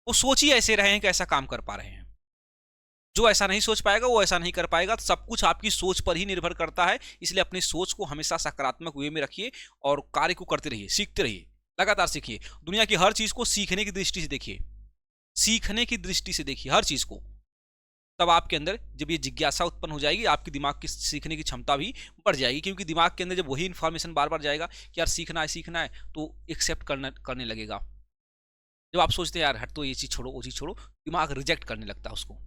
वो सोच ही ऐसे रहे हैं कि ऐसा काम कर पा रहे हैं। जो ऐसा नहीं सोच पाएगा वो ऐसा नहीं कर पाएगा। तो सब कुछ आपकी सोच पर ही निर्भर करता है। इसलिए अपनी सोच को हमेशा सकारात्मक वे में रखिए और कार्य को करते रहिए, सीखते रहिए, लगातार सीखिए। दुनिया की हर चीज को सीखने की दृष्टि से देखिए, सीखने की दृष्टि से देखिए हर चीज को। तब आपके अंदर जब ये जिज्ञासा उत्पन्न हो जाएगी, आपकी दिमाग की सीखने की क्षमता भी बढ़ जाएगी। क्योंकि दिमाग के अंदर जब वही इन्फॉर्मेशन बार बार जाएगा कि यार सीखना है, तो एक्सेप्ट करने लगेगा। जब आप सोचते हैं यार हट, तो ये चीज़ छोड़ो, वो चीज़ छोड़ो, दिमाग रिजेक्ट करने लगता है उसको।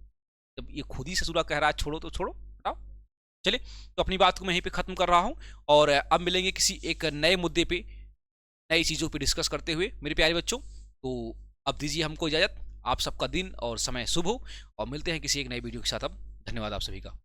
जब ये खुद ही ससुरा कह रहा है छोड़ो तो छोड़ो, हटाओ। चलिए, तो अपनी बात को मैं यहीं पे ख़त्म कर रहा हूँ और अब मिलेंगे किसी एक नए मुद्दे पे, नई चीज़ों पे डिस्कस करते हुए मेरे प्यारे बच्चों। तो अब दीजिए हमको इजाज़त। आप सबका दिन और समय शुभ हो और मिलते हैं किसी एक नई वीडियो के साथ। अब धन्यवाद आप सभी का।